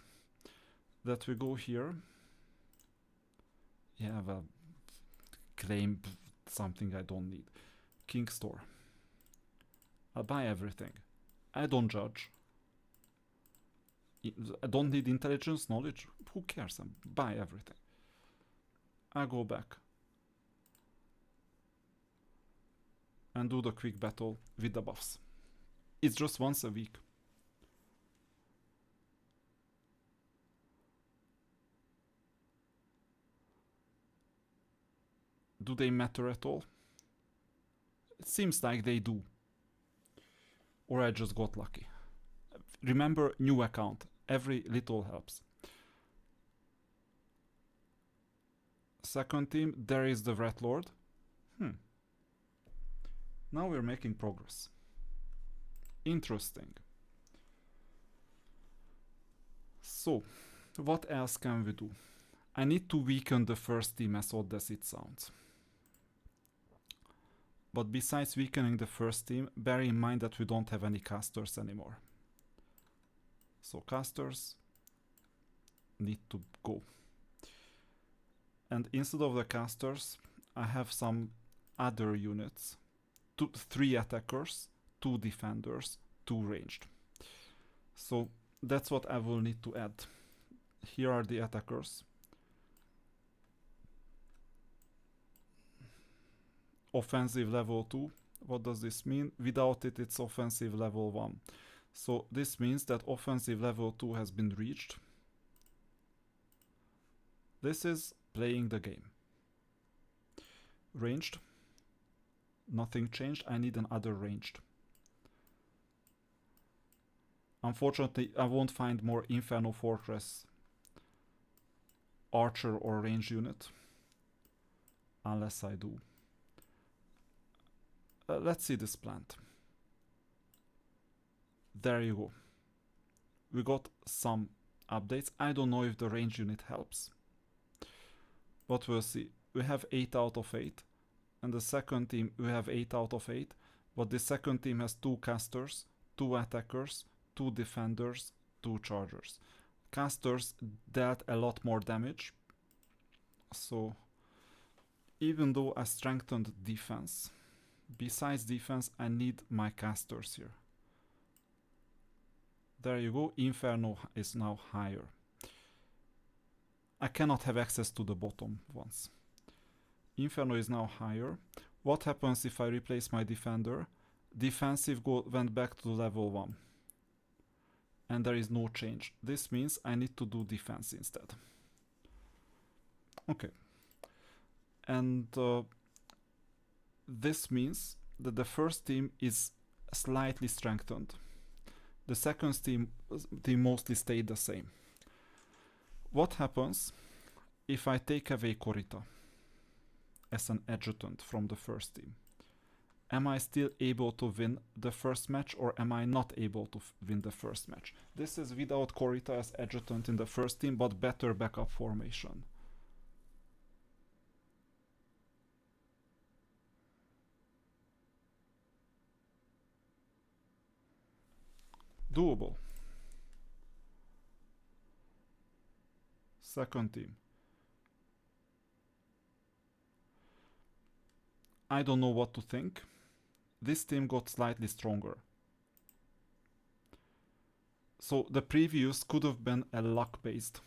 Speaker 1: that we go here. Yeah, well, claim something I don't need. King store. I'll buy everything. I don't judge. I don't need intelligence, knowledge. Who cares? I buy everything. I go back and do the quick battle with the buffs. It's just once a week. Do they matter at all? It seems like they do. Or I just got lucky. Remember, new account. Every little helps. Second team, there is the Rat Lord. Now we're making progress. Interesting. So, what else can we do? I need to weaken the first team, as odd as it sounds. But besides weakening the first team, bear in mind that we don't have any casters anymore. So casters need to go. And instead of the casters, I have some other units. 3 attackers, 2 defenders, 2 ranged. So that's what I will need to add. Here are the attackers. Offensive level 2. What does this mean? Without it, it's offensive level 1. So this means that offensive level 2 has been reached. This is playing the game. Ranged. Nothing changed. I need another ranged. Unfortunately, I won't find more Inferno Fortress archer or range unit. Unless I do. Let's see this plant. There you go. We got some updates. I don't know if the range unit helps. But we'll see. We have 8 out of 8. And the second team, we have 8 out of 8. But the second team has 2 casters, 2 attackers, 2 defenders, 2 chargers. Casters dealt a lot more damage. So, even though I strengthened defense, besides defense, I need my casters here. There you go. Inferno is now higher. I cannot have access to the bottom ones. Inferno is now higher. What happens if I replace my defender? Defensive went back to level 1. And there is no change. This means I need to do defense instead. Okay. And this means that the first team is slightly strengthened. The second team mostly stayed the same. What happens if I take away Korita as an adjutant from the first team? Am I still able to win the first match, or am I not able to win the first match? This is without Korita as adjutant in the first team, but better backup formation. Doable. Second team. I don't know what to think. This team got slightly stronger. So the previous could have been a luck-based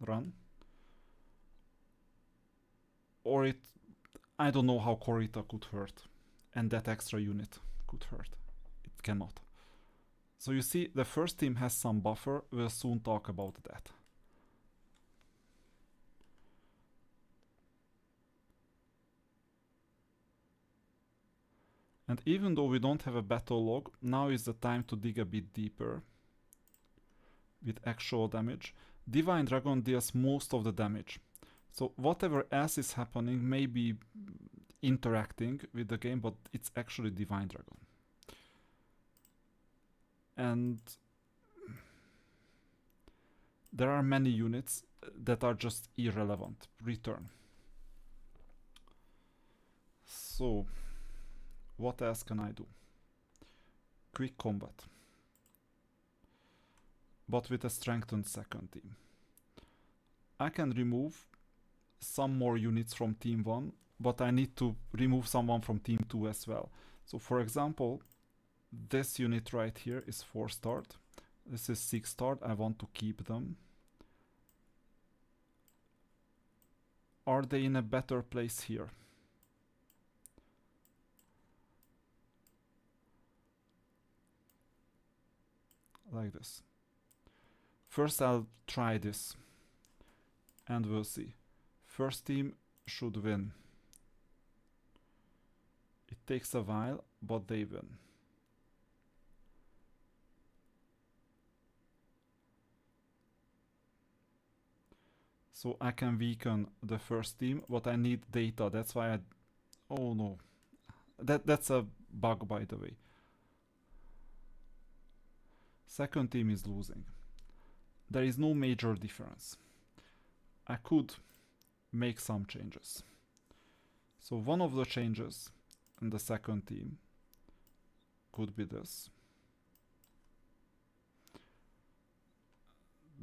Speaker 1: run. Or I don't know how Korita could hurt. And that extra unit could hurt. It cannot. So you see, the first team has some buffer. We'll soon talk about that. And even though we don't have a battle log, now is the time to dig a bit deeper. with actual damage. Divine Dragon deals most of the damage. So whatever else is happening may be interacting with the game, but it's actually Divine Dragon. And there are many units that are just irrelevant. Return. So, what else can I do? Quick combat. But with a strengthened second team. I can remove some more units from team 1, but I need to remove someone from team 2 as well. So for example, this unit right here is 4 starred. This is 6 starred. I want to keep them. Are they in a better place here? Like this. First I'll try this and we'll see. First team should win. It takes a while, but they win. So I can weaken the first team, but I need data. That's why I... Oh no. That's a bug, by the way. Second team is losing. There is no major difference. I could make some changes. So one of the changes in the second team could be this.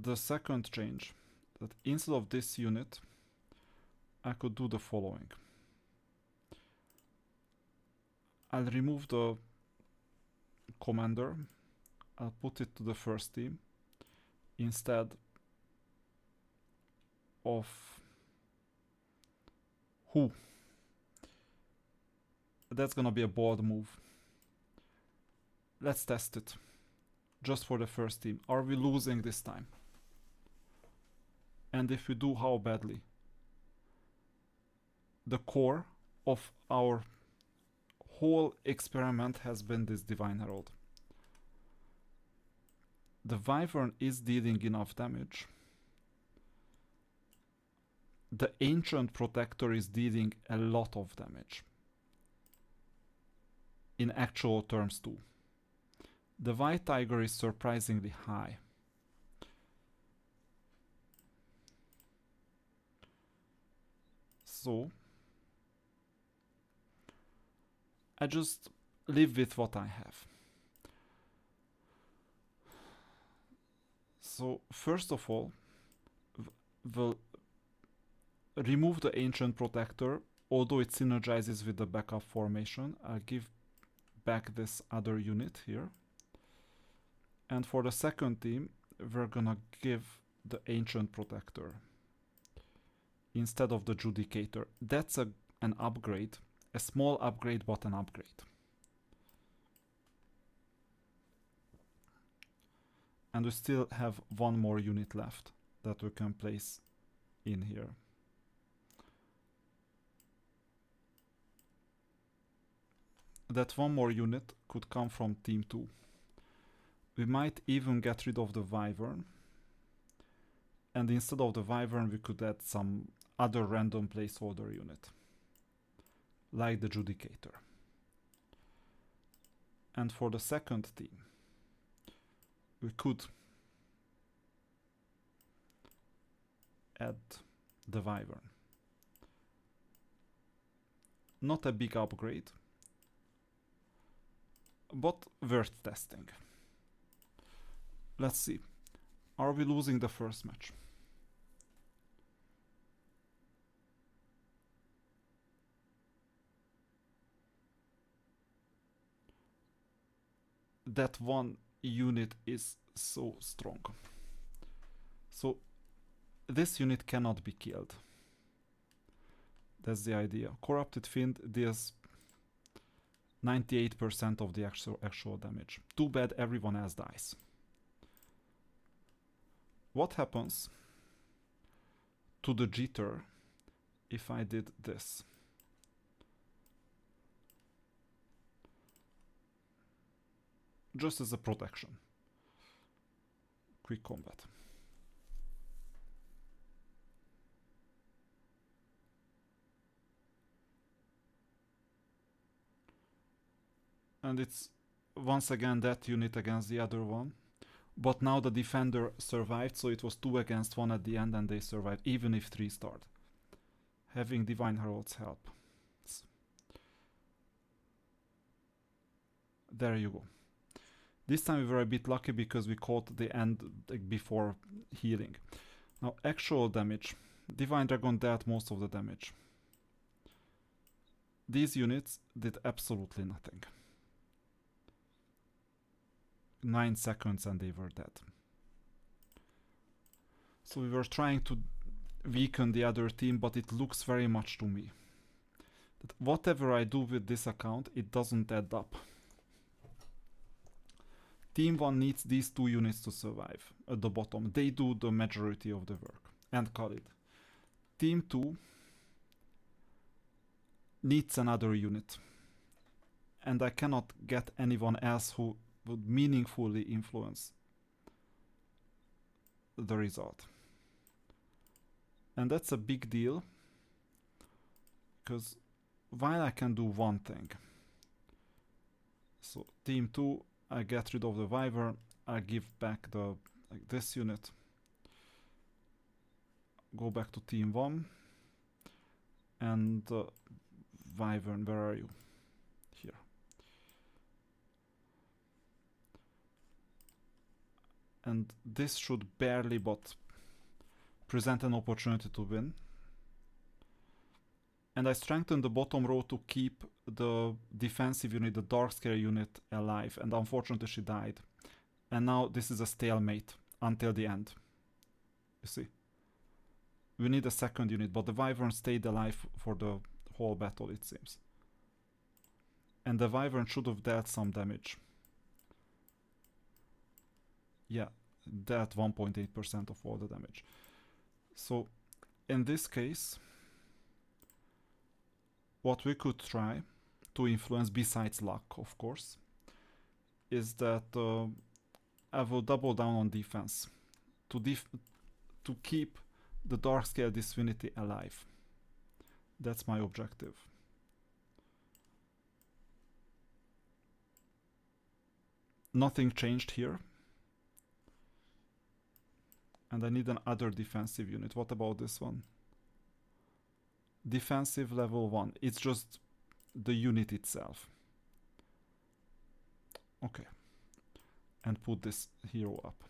Speaker 1: The second change, that instead of this unit, I could do the following. I'll remove the commander. I'll put it to the first team instead of who. That's gonna be a bold move. Let's test it. Just for the first team. Are we losing this time? And if we do, how badly? The core of our whole experiment has been this Divine Herald. The Wyvern is dealing enough damage. The Ancient Protector is dealing a lot of damage. In actual terms too. The White Tiger is surprisingly high. So I just live with what I have. So first of all, we'll remove the Ancient Protector, although it synergizes with the backup formation. I'll give back this other unit here. And for the second team, we're gonna give the Ancient Protector instead of the Judicator. That's an upgrade, a small upgrade, but an upgrade. And we still have one more unit left that we can place in here. That one more unit could come from team 2. We might even get rid of the Wyvern. And instead of the Wyvern, we could add some other random placeholder unit. Like the Judicator. And for the second team, we could add the Wyvern. Not a big upgrade, but worth testing. Let's see. Are we losing the first match? That one unit is so strong. So this unit cannot be killed. That's the idea. Corrupted Fiend deals 98% of the actual damage. Too bad everyone else dies. What happens to the Jitter if I did this? Just as a protection. quick combat. And it's once again that unit against the other one. But now the defender survived, so it was 2 against 1 at the end, and they survived, even if 3 starred. Having Divine Herald's help. There you go. This time we were a bit lucky because we caught the end before healing. Now, actual damage. Divine Dragon dealt most of the damage. These units did absolutely nothing. 9 seconds and they were dead. So we were trying to weaken the other team, but it looks very much to me that whatever I do with this account, it doesn't add up. Team 1 needs these 2 units to survive at the bottom. They do the majority of the work. And Khalid. Team 2 needs another unit. And I cannot get anyone else who would meaningfully influence the result. And that's a big deal, because while I can do one thing, so team 2, I get rid of the Wyvern, I give back the this unit, go back to team 1, and Wyvern, where are you? Here. And this should barely but present an opportunity to win. And I strengthened the bottom row to keep the defensive unit, the Darkscale unit, alive. And unfortunately she died. And now this is a stalemate until the end. You see? We need a second unit, but the Wyvern stayed alive for the whole battle, it seems. And the Wyvern should have dealt some damage. Yeah, dealt 1.8% of all the damage. So, in this case, what we could try to influence, besides luck, of course, is that I will double down on defense to keep the Darkscale Divinity alive. That's my objective. Nothing changed here. And I need another defensive unit. What about this one? Defensive level 1. It's just the unit itself. Okay. And put this hero up.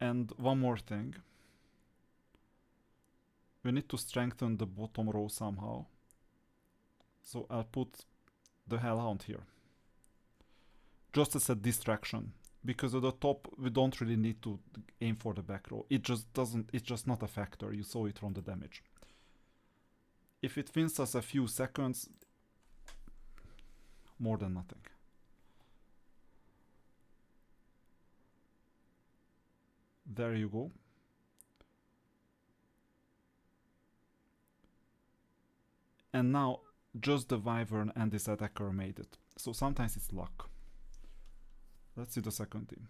Speaker 1: And one more thing. We need to strengthen the bottom row somehow. So I'll put the Hellhound here. Just as a distraction. Because at the top we don't really need to aim for the back row. It just doesn't, it's just not a factor. You saw it from the damage. If it wins us a few seconds, more than nothing. There you go. And now just the Wyvern and this attacker made it. So sometimes it's luck. Let's see the second team.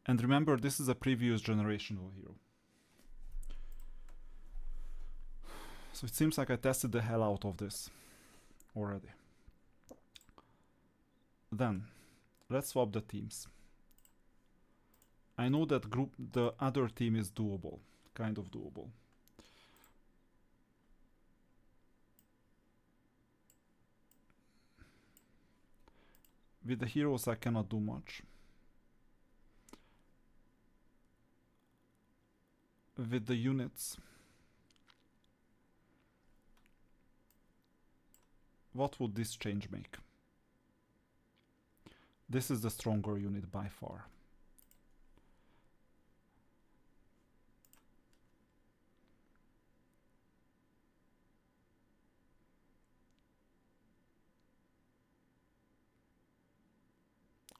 Speaker 1: And remember, this is a previous generational hero. So it seems like I tested the hell out of this already. Then, let's swap the teams. I know that the other team is doable, kind of doable. With the heroes I cannot do much. With the units, what would this change make? This is the stronger unit by far.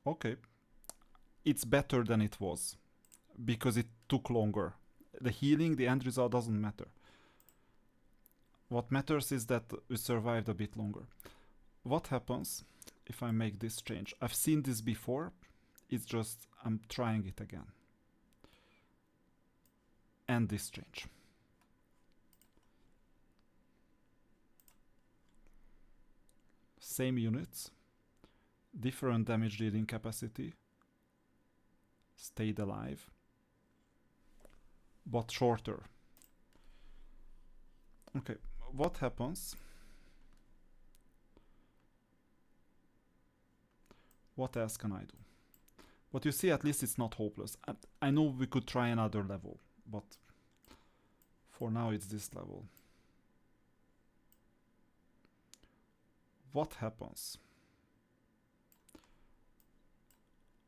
Speaker 1: Okay, it's better than it was, because it took longer. The healing, the end result doesn't matter. What matters is that we survived a bit longer. What happens if I make this change? I've seen this before. It's just I'm trying it again. And this change. Same units, different damage dealing capacity, stayed alive, but shorter. Okay, what happens? What else can I do? But you see, at least it's not hopeless. I know we could try another level, but for now it's this level. What happens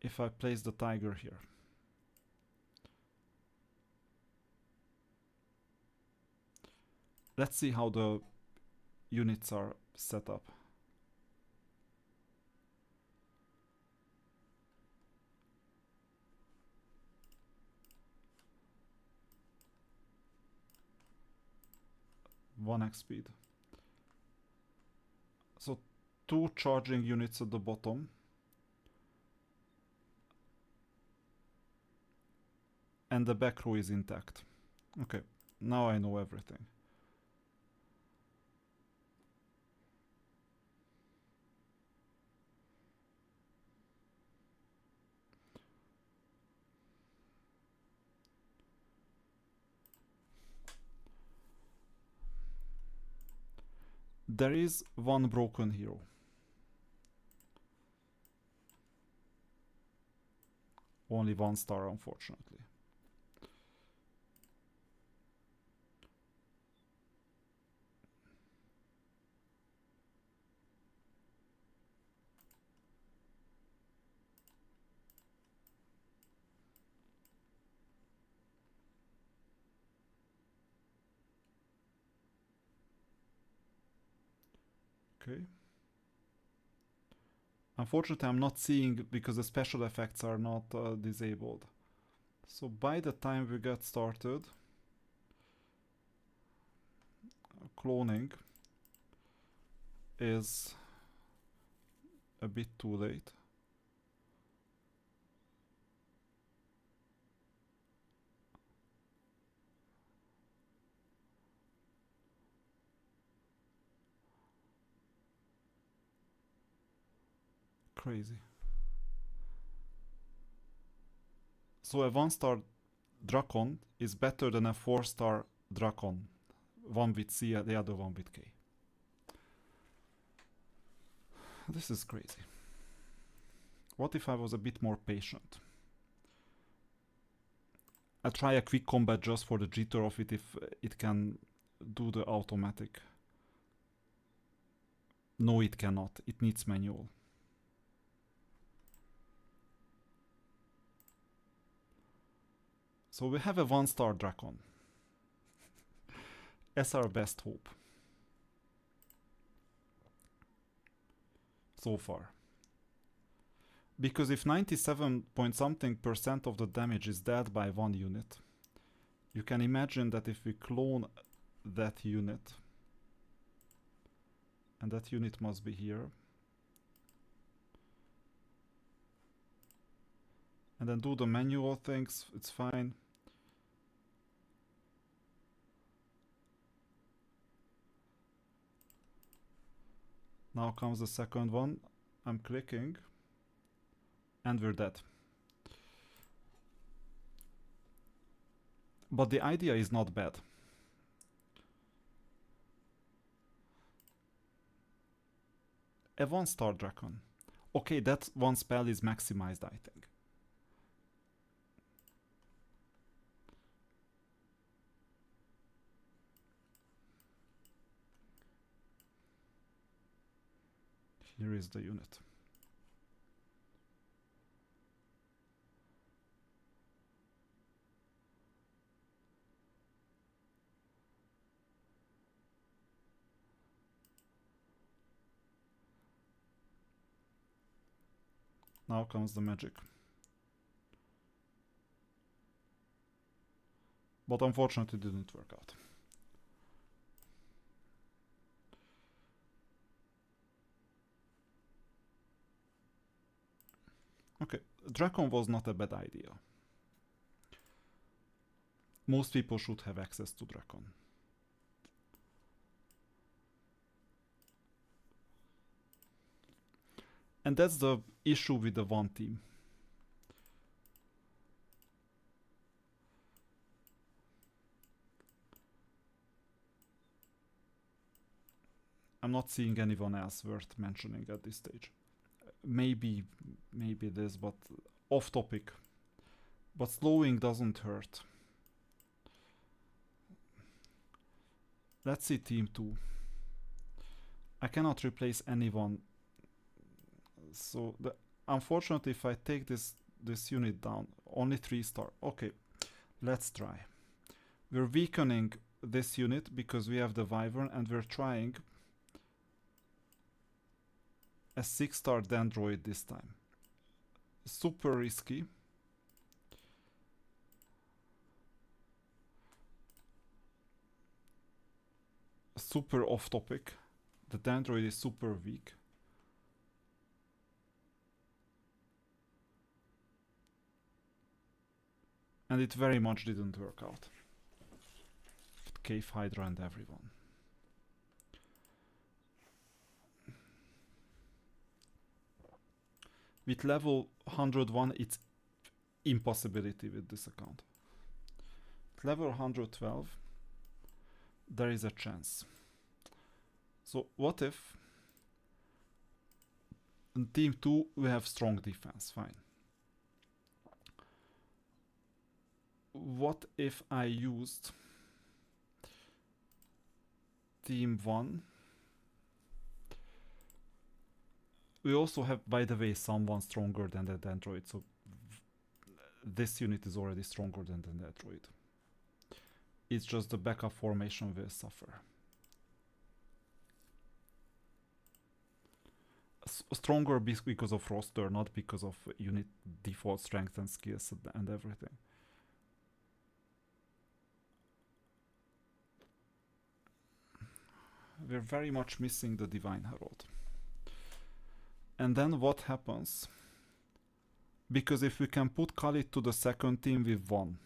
Speaker 1: if I place the tiger here? Let's see how the units are set up. One X speed. So 2 charging units at the bottom. And the back row is intact. Okay, now I know everything. There is one broken hero. Only 1 star, unfortunately. Okay. Unfortunately, I'm not seeing because the special effects are not disabled. So by the time we get started, cloning is a bit too late. Crazy. So a 1-star Drakon is better than a 4-star Drakon. One with C, the other one with K. This is crazy. What if I was a bit more patient? I'll try a quick combat just for the jitter of it if it can do the automatic. No, it cannot. It needs manual. So we have a 1-star Drakon. As our best hope. So far. Because if 97 point something% of the damage is dealt by 1 unit, you can imagine that if we clone that unit, and that unit must be here, and then do the manual things, it's fine. Now comes the second one. I'm clicking. And we're dead. But the idea is not bad. A 1-star Drakon. Okay, that one spell is maximized, I think. Here is the unit. Now comes the magic. But unfortunately it didn't work out. Okay, Drakon was not a bad idea. Most people should have access to Drakon. And that's the issue with the one team. I'm not seeing anyone else worth mentioning at this stage. Maybe this, but off topic. But slowing doesn't hurt. Let's see team 2. I cannot replace anyone. So unfortunately, if I take this unit down, only 3-star. Okay, let's try. We're weakening this unit because we have the Wyvern, and we're trying a 6-star Dendroid this time. Super risky. Super off topic. The Dendroid is super weak. And it very much didn't work out. With Cave Hydra and everyone. With level 101, it's impossibility with this account. At level 112, there is a chance. So what if in team 2 we have strong defense? Fine. What if I used team 1? We also have, by the way, someone stronger than the Dendroid, so this unit is already stronger than the Dendroid. It's just the backup formation will suffer. Stronger because of roster, not because of unit default strength and skills and everything. We're very much missing the Divine Herald. And then what happens? Because if we can put Khalid to the second team, we've won.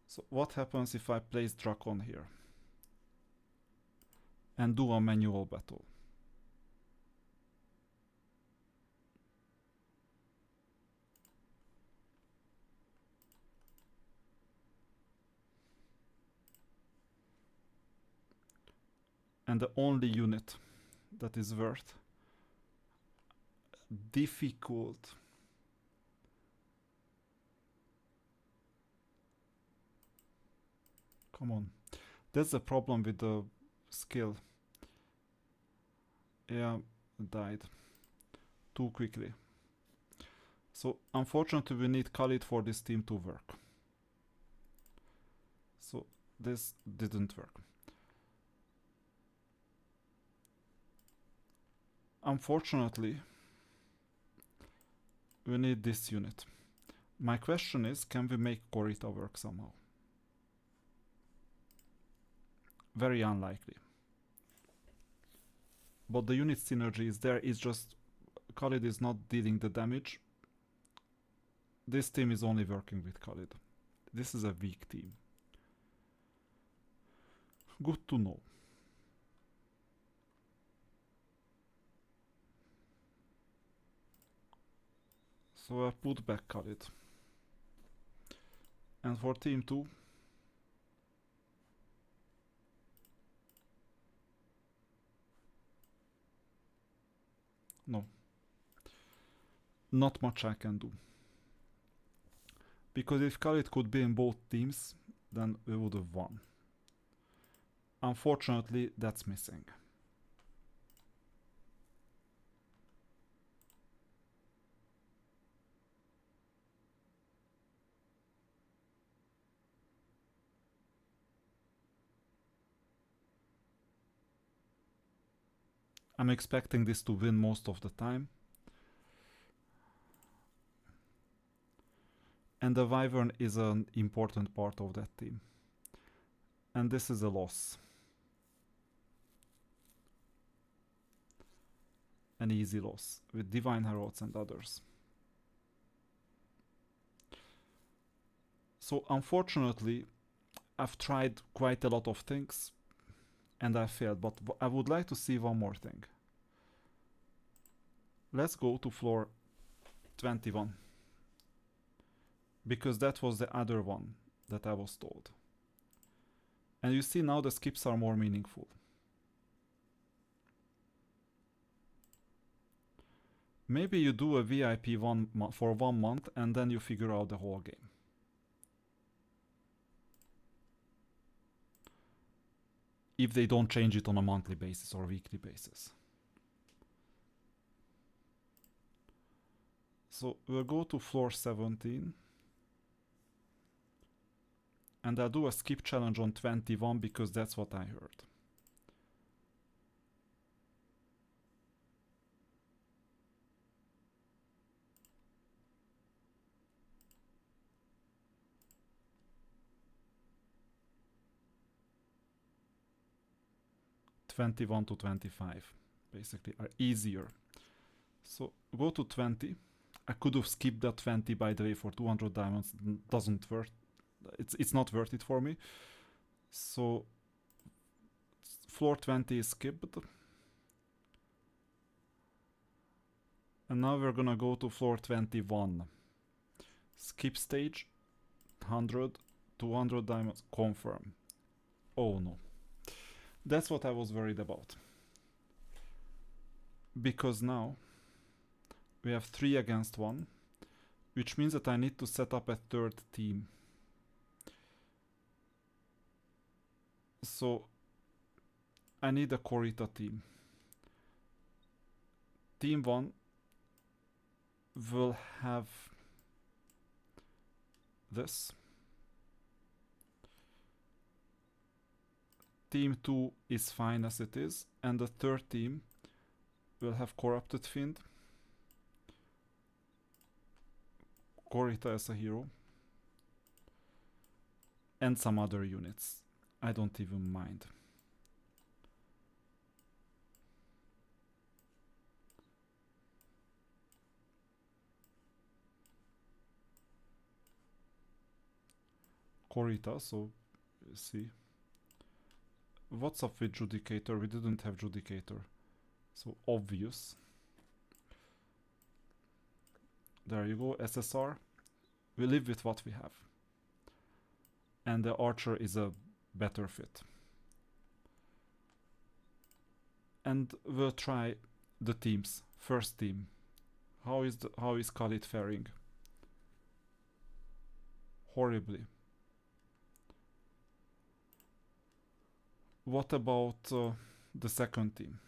Speaker 1: So what happens if I place Drakon here? And do a manual battle? And the only unit that is worth difficult. Come on. That's the problem with the skill. Yeah, died too quickly. So unfortunately we need Khalid for this team to work. So this didn't work. Unfortunately, we need this unit. My question is, can we make Korita work somehow? Very unlikely. But the unit synergy is there, it's just Khalid is not dealing the damage. This team is only working with Khalid. This is a weak team. Good to know. So I put back Khalid. And for team 2, no. Not much I can do. Because if Khalid could be in both teams, then we would have won. Unfortunately, that's missing. I'm expecting this to win most of the time. And the Wyvern is an important part of that team. And this is a loss. an easy loss with Divine Heralds and others. So unfortunately, I've tried quite a lot of things and I failed, but I would like to see one more thing. Let's go to floor 21, because that was the other one that I was told. And you see now the skips are more meaningful. Maybe you do a VIP for 1 month and then you figure out the whole game. If they don't change it on a monthly basis or weekly basis. So we'll go to floor 17. And I'll do a skip challenge on 21 because that's what I heard. (21 to 25) basically are easier. So go to 20. I could have skipped that 20, by the way, for 200 diamonds. Doesn't worth. It's not worth it for me. So floor 20 is skipped. And now we're gonna go to floor 21. Skip stage, 100, 200 diamonds, confirm. Oh no. That's what I was worried about. Because now we have 3 against 1, which means that I need to set up a third team. So I need a Korita team. Team 1 will have this. Team 2 is fine as it is, and the third team will have Corrupted Fiend, Korita as a hero, and some other units. I don't even mind. Korita, so see. What's up with Judicator? We didn't have Judicator. So obvious. There you go, SSR. We live with what we have. And the Archer is a better fit. And we'll try the teams. First team. How is Khalid faring? Horribly. What about the second team?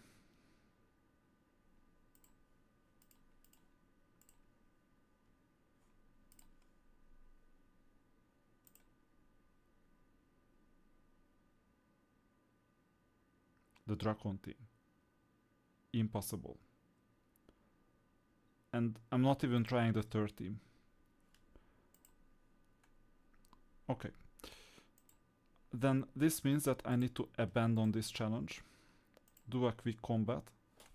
Speaker 1: The Drakon team. Impossible. And I'm not even trying the third team. Okay. Then this means that I need to abandon this challenge, do a quick combat,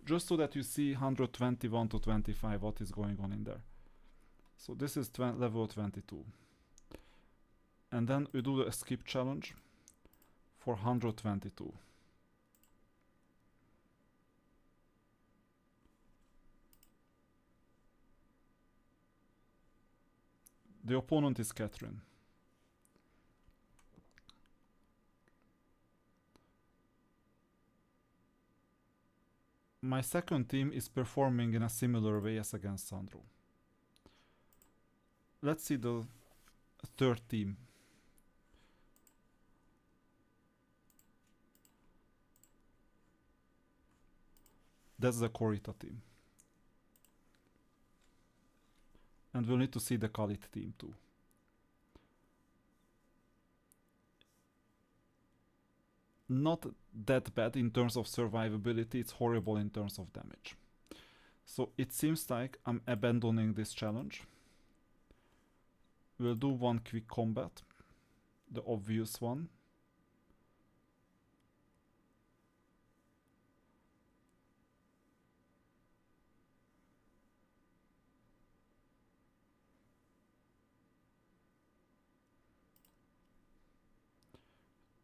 Speaker 1: just so that you see 121 to 25 what is going on in there. So this is level 22. And then we do the skip challenge for 122. The opponent is Catherine. My second team is performing in a similar way as against Sandro. Let's see the third team. That's the Korita team. And we'll need to see the Khalid team too. Not that bad in terms of survivability, it's horrible in terms of damage. So it seems like I'm abandoning this challenge. We'll do one quick combat, the obvious one.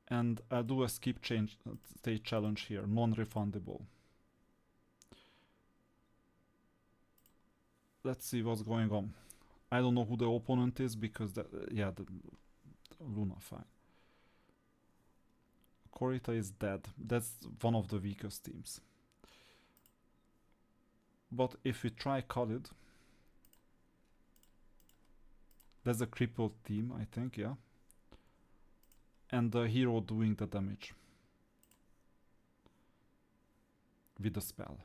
Speaker 1: And I'll do a skip change state challenge here, non-refundable. Let's see what's going on. I don't know who the opponent is because yeah, the Luna, fine. Korita is dead. That's one of the weakest teams. But if we try Khalid, that's a crippled team, I think, yeah. And the hero doing the damage with the spell.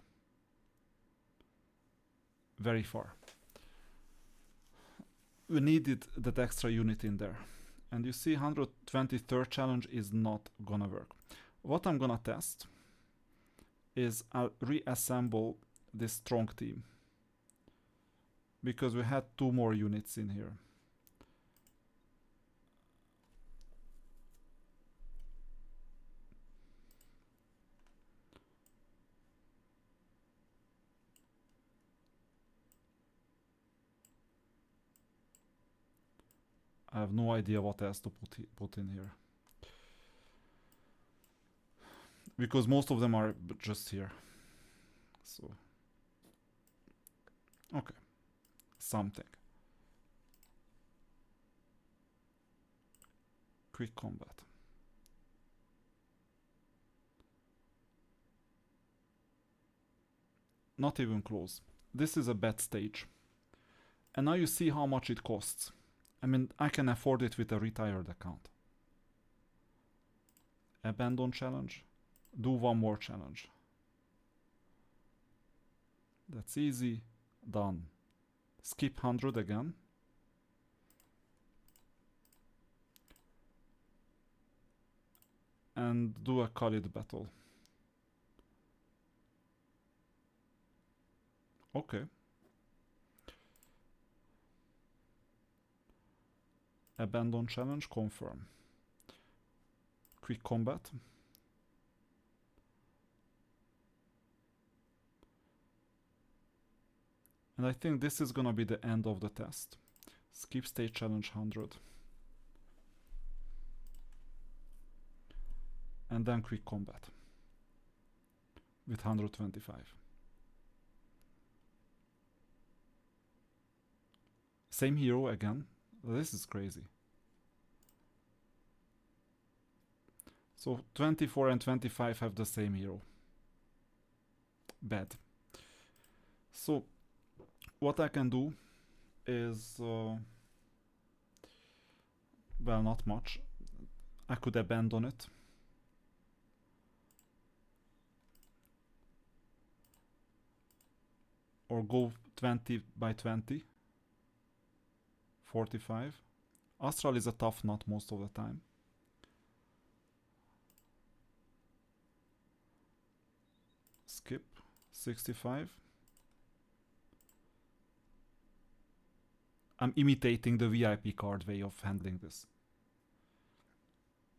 Speaker 1: Very far. We needed that extra unit in there. And you see 123rd challenge is not gonna work. What I'm gonna test is I'll reassemble this strong team. Because we had 2 more units in here. I have no idea what else to put in here. Because most of them are just here. So, okay, something. Quick combat. Not even close. This is a bad stage. And now you see how much it costs. I mean, I can afford it with a retired account. Abandon challenge. Do 1 more challenge. That's easy. Done. Skip 100 again. And do a Khalid battle. Okay. Abandon challenge, confirm. Quick combat. And I think this is gonna be the end of the test. Skip stage challenge 100. And then quick combat. With 125. Same hero again. This is crazy. So 24 and 25 have the same hero. Bad. So what I can do is, well, not much. I could abandon it. Or go 20 by 20. 45. Astral is a tough nut most of the time. Skip. 65. I'm imitating the VIP card way of handling this.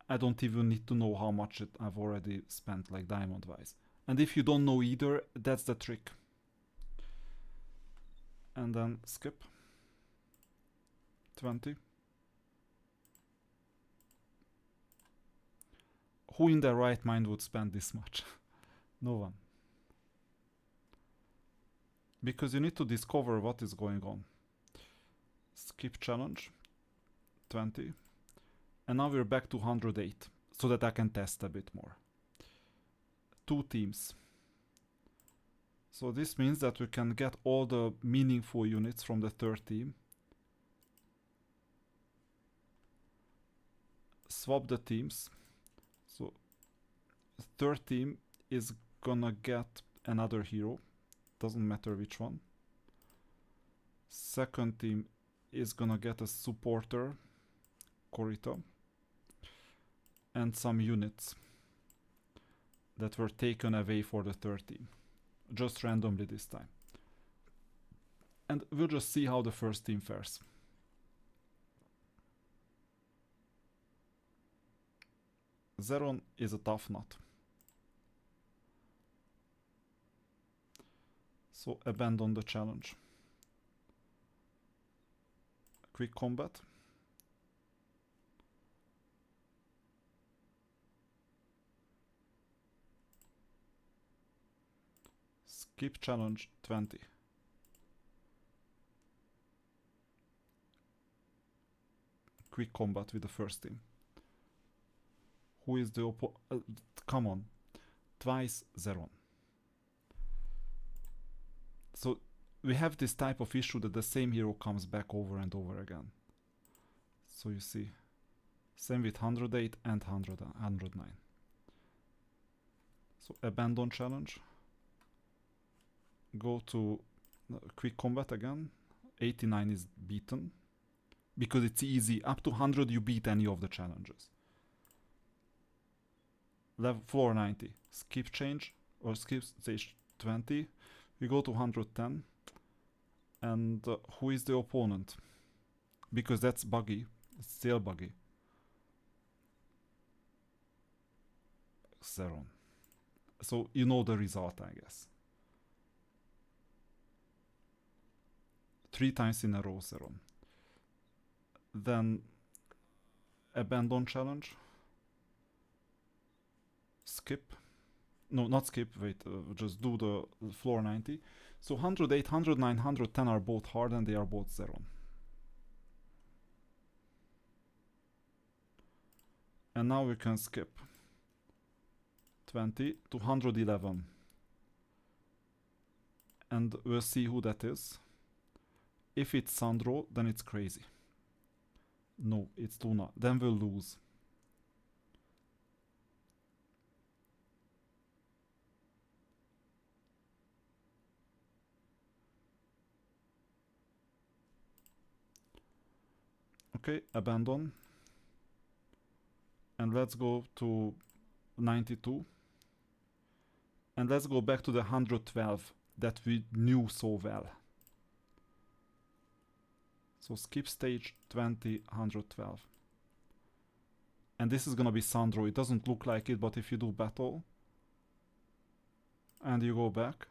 Speaker 1: I don't even need to know how much I've already spent, like diamond wise. And if you don't know either, that's the trick. And then skip. 20. Who in their right mind would spend this much? No one. Because you need to discover what is going on. Skip challenge. 20. And now we're back to 108. So that I can test a bit more. 2 teams. So this means that we can get all the meaningful units from the 3rd team. Swap the teams. So 3rd team is gonna get another hero. Doesn't matter which one. 2nd team is gonna get a supporter, Korita, and some units that were taken away for the 3rd team. Just randomly this time. And we'll just see how the 1st team fares. Zeron is a tough nut. So abandon the challenge. Quick combat. Skip challenge 20. Quick combat with the first team. Who is the come on. Twice Zeron. So we have this type of issue that the same hero comes back over and over again. So you see, same with 108 and 109. So abandon challenge. Go to quick combat again. 89 is beaten. Because it's easy. Up to 100 you beat any of the challenges. Level floor 90. Skip change or skip stage 20. We go to 110. And who is the opponent? Because that's buggy. It's still buggy. Zeron. So you know the result, I guess. 3 times in a row, Zeron. Then abandon challenge. Skip. No, not skip, wait, just do the floor 90. So 108, 109, 110 are both hard and they are both Zeron. And now we can skip 20 to 111. And we'll see who that is. If it's Sandro, then it's crazy. No, it's Luna. Then we'll lose. Okay, abandon. And let's go to 92. And let's go back to the 112 that we knew so well. So skip stage 20, 112. And this is gonna be Sandro. It doesn't look like it, but if you do battle and you go back,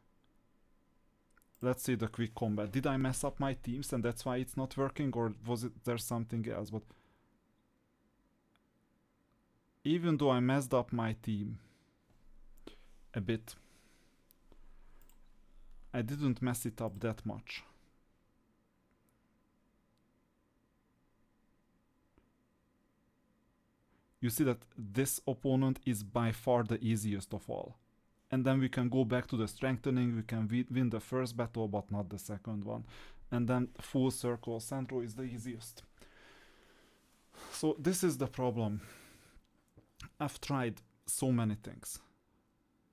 Speaker 1: let's see the quick combat. Did I mess up my teams and that's why it's not working, or was it there something else? But even though I messed up my team a bit, I didn't mess it up that much. You see that this opponent is by far the easiest of all. And then we can go back to the strengthening, we can win the first battle but not the second one. And then full circle, Sandro is the easiest. So this is the problem. I've tried so many things.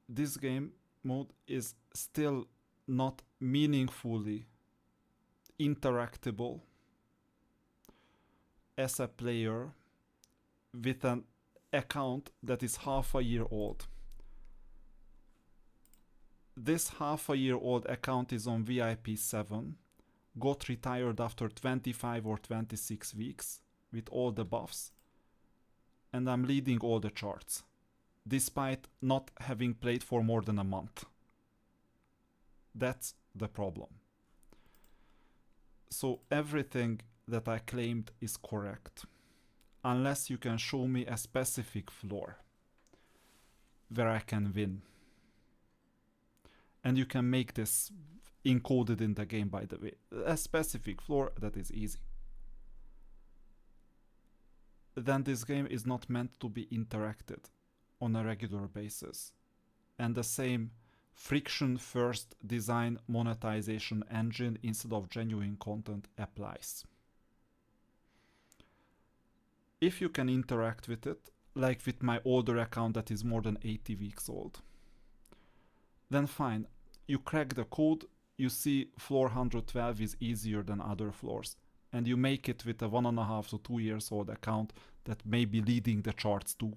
Speaker 1: This game mode is still not meaningfully interactable as a player with an account that is half a year old. This half a year old account is on VIP 7, got retired after 25 or 26 weeks with all the buffs, and I'm leading all the charts, despite not having played for more than a month. That's the problem. So everything that I claimed is correct, unless you can show me a specific floor where I can win. And you can make this encoded in the game, by the way. A specific floor that is easy. Then this game is not meant to be interacted on a regular basis. And the same friction first design monetization engine instead of genuine content applies. If you can interact with it, like with my older account that is more than 80 weeks old, then fine. You crack the code, you see floor 112 is easier than other floors, and you make it with a 1.5 to 2 years old account that may be leading the charts too.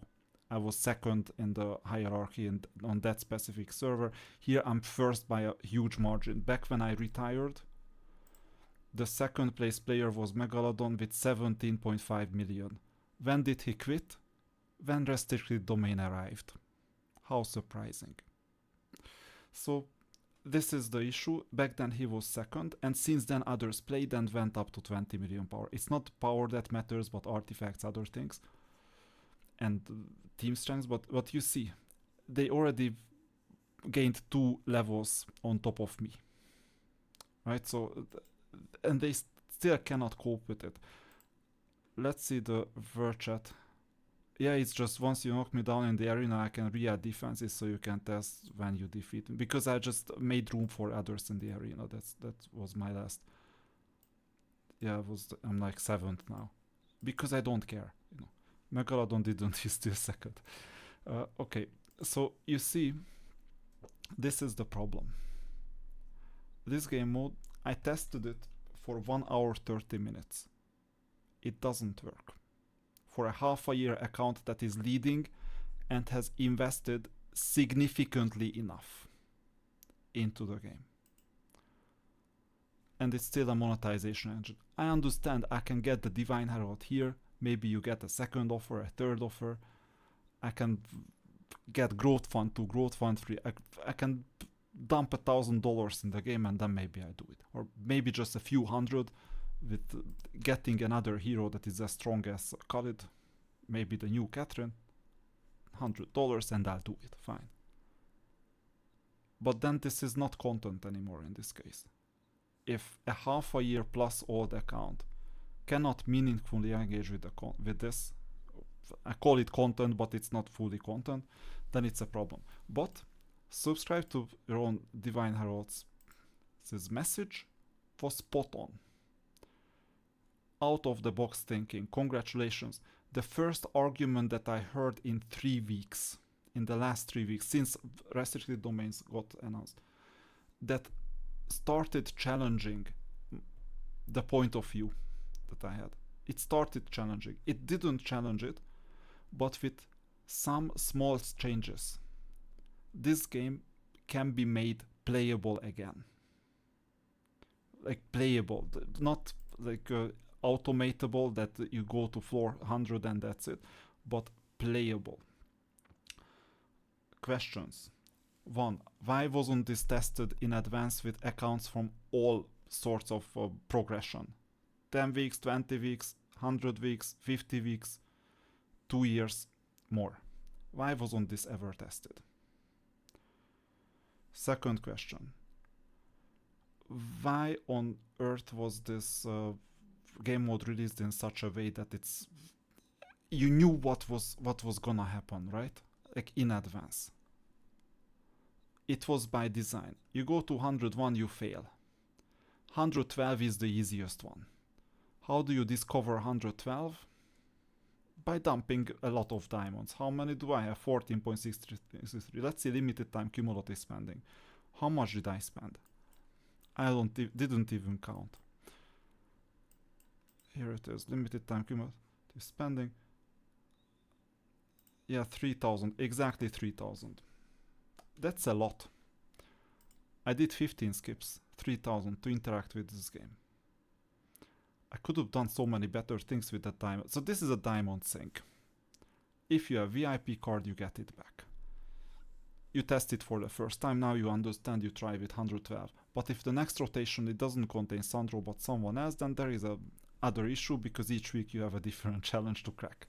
Speaker 1: I was second in the hierarchy and on that specific server. Here I'm first by a huge margin. Back when I retired, the second place player was Megalodon with 17.5 million. When did he quit? When restricted domain arrived. How surprising. So this is the issue. Back then he was second, and since then others played and went up to 20 million power. It's not power that matters, but artifacts, other things, and team strengths. But you see, they already gained 2 levels on top of me, right? So, and they still cannot cope with it. Let's see the word chat. Yeah, it's just once you knock me down in the arena, I can re-add defenses so you can test when you defeat me. Because I just made room for others in the arena. That was my last. Yeah, I'm like 7th now. Because I don't care, you know. Megalodon didn't, he's still 2nd. Okay, so you see, this is the problem. This game mode, I tested it for 1 hour 30 minutes. It doesn't work. For a half a year account that is leading and has invested significantly enough into the game. And it's still a monetization engine. I understand I can get the Divine Herald here, maybe you get a second offer, a third offer. I can get Growth Fund 2, Growth Fund 3. I can dump $1,000 in the game and then maybe I do it. Or maybe just a few hundred with getting another hero that is as strong as Khalid, maybe the new Catherine, $100 and I'll do it, fine. But then this is not content anymore in this case. If a half a year plus old account cannot meaningfully engage with this, I call it content but it's not fully content, then it's a problem. But subscribe to your own Divine Heralds. This message was spot on. Out of the box thinking, congratulations. The first argument that I heard in 3 weeks, in the last 3 weeks, since restricted domains got announced, that started challenging the point of view that I had. It started challenging. It didn't challenge it, but with some small changes, this game can be made playable again. Like playable, not like automatable that you go to floor 100 and that's it, but playable. Questions. 1. Why wasn't this tested in advance with accounts from all sorts of progression? 10 weeks, 20 weeks, 100 weeks, 50 weeks, 2 years, more. Why wasn't this ever tested? Second question. Why on earth was this game mode released in such a way that you knew what was gonna happen, right? Like in advance. It was by design. You go to 101, you fail. 112 is the easiest one. How do you discover 112? By dumping a lot of diamonds. How many do I have? 14.63. Let's see limited time cumulative spending. How much did I spend? I didn't even count. Here it is, limited time cumulative spending. Yeah, 3,000, exactly 3,000. That's a lot. I did 15 skips, 3,000 to interact with this game. I could have done so many better things with that diamond. So this is a diamond sink. If you have VIP card, you get it back. You test it for the first time, now you understand, you try with 112. But if the next rotation it doesn't contain Sandro but someone else, then there is a other issue because each week you have a different challenge to crack.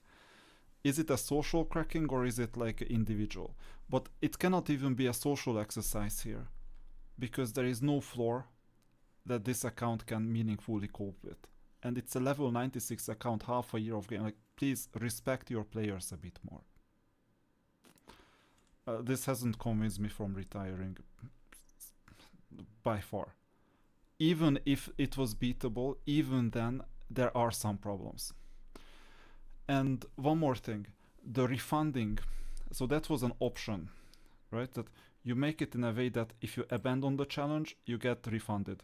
Speaker 1: Is it a social cracking or is it like individual? But it cannot even be a social exercise here because there is no floor that this account can meaningfully cope with. And it's a level 96 account, half a year of game. Like, please respect your players a bit more. This hasn't convinced me from retiring by far. Even if it was beatable, even then there are some problems. And one more thing, the refunding. So that was an option, right? That you make it in a way that if you abandon the challenge, you get refunded.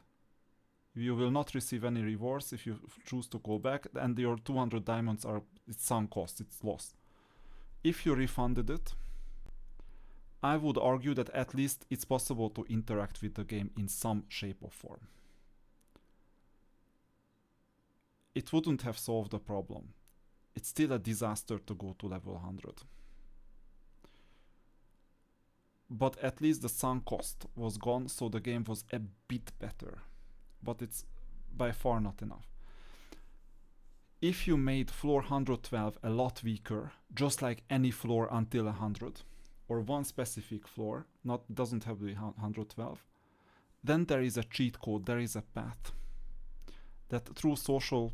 Speaker 1: You will not receive any rewards if you choose to go back, and your 200 diamonds are it's sunk cost, it's lost. If you refunded it, I would argue that at least it's possible to interact with the game in some shape or form. It wouldn't have solved the problem. It's still a disaster to go to level 100. But at least the sunk cost was gone, so the game was a bit better. But it's by far not enough. If you made floor 112 a lot weaker, just like any floor until 100, or one specific floor, not doesn't have to be 112, then there is a cheat code, there is a path that through social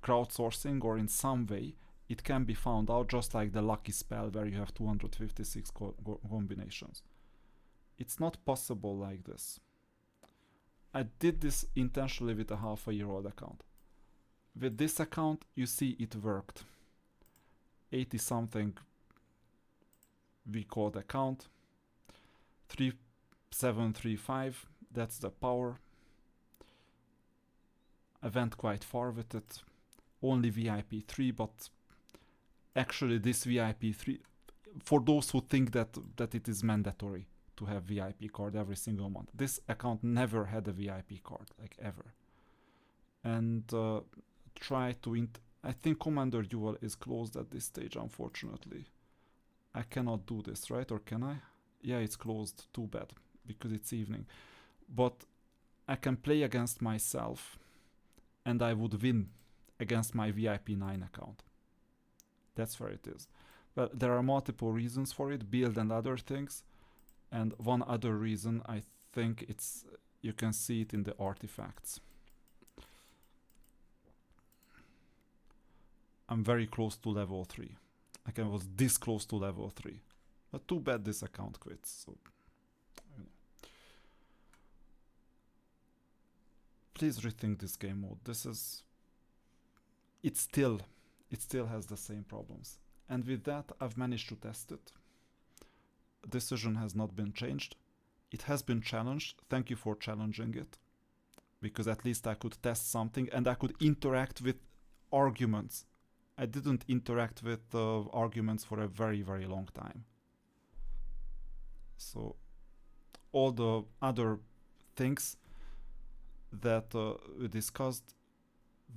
Speaker 1: crowdsourcing or in some way it can be found out, just like the lucky spell where you have 256 combinations. It's not possible like this. I did this intentionally with a half-a-year-old account. With this account, you see it worked. 80 something week old account, 3735, that's the power. I went quite far with it. Only VIP 3, but actually this VIP 3, for those who think that it is mandatory to have VIP card every single month, this account never had a VIP card, like ever. And try to I think Commander Duel is closed at this stage, unfortunately. I cannot do this, right? Or can I? Yeah, it's closed. Too bad, because it's evening. But I can play against myself, and I would win against my VIP 9 account. That's where it is. Well, there are multiple reasons for it, build and other things. And one other reason, I think it's, you can see it in the artifacts. I'm very close to level 3. Like I was this close to level 3. But too bad this account quits. So, you know. Please rethink this game mode. This is... It still has the same problems. And with that, I've managed to test it. Decision has not been changed. It has been challenged. Thank you for challenging it. Because at least I could test something and I could interact with arguments. I didn't interact with arguments for a very, very long time. So all the other things that we discussed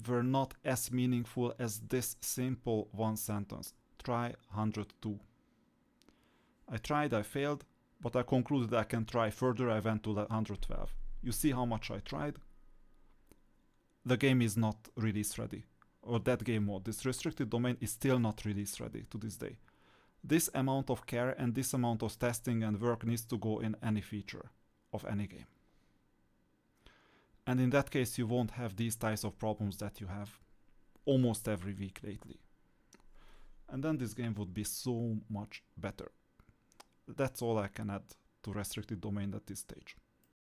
Speaker 1: were not as meaningful as this simple one sentence. Try 102. I tried, I failed, but I concluded I can try further. I went to 112. You see how much I tried? The game is not release ready. Or that game mode, this restricted domain is still not release ready to this day. This amount of care and this amount of testing and work needs to go in any feature of any game. And in that case, you won't have these types of problems that you have almost every week lately. And then this game would be so much better. That's all I can add to restricted domain at this stage.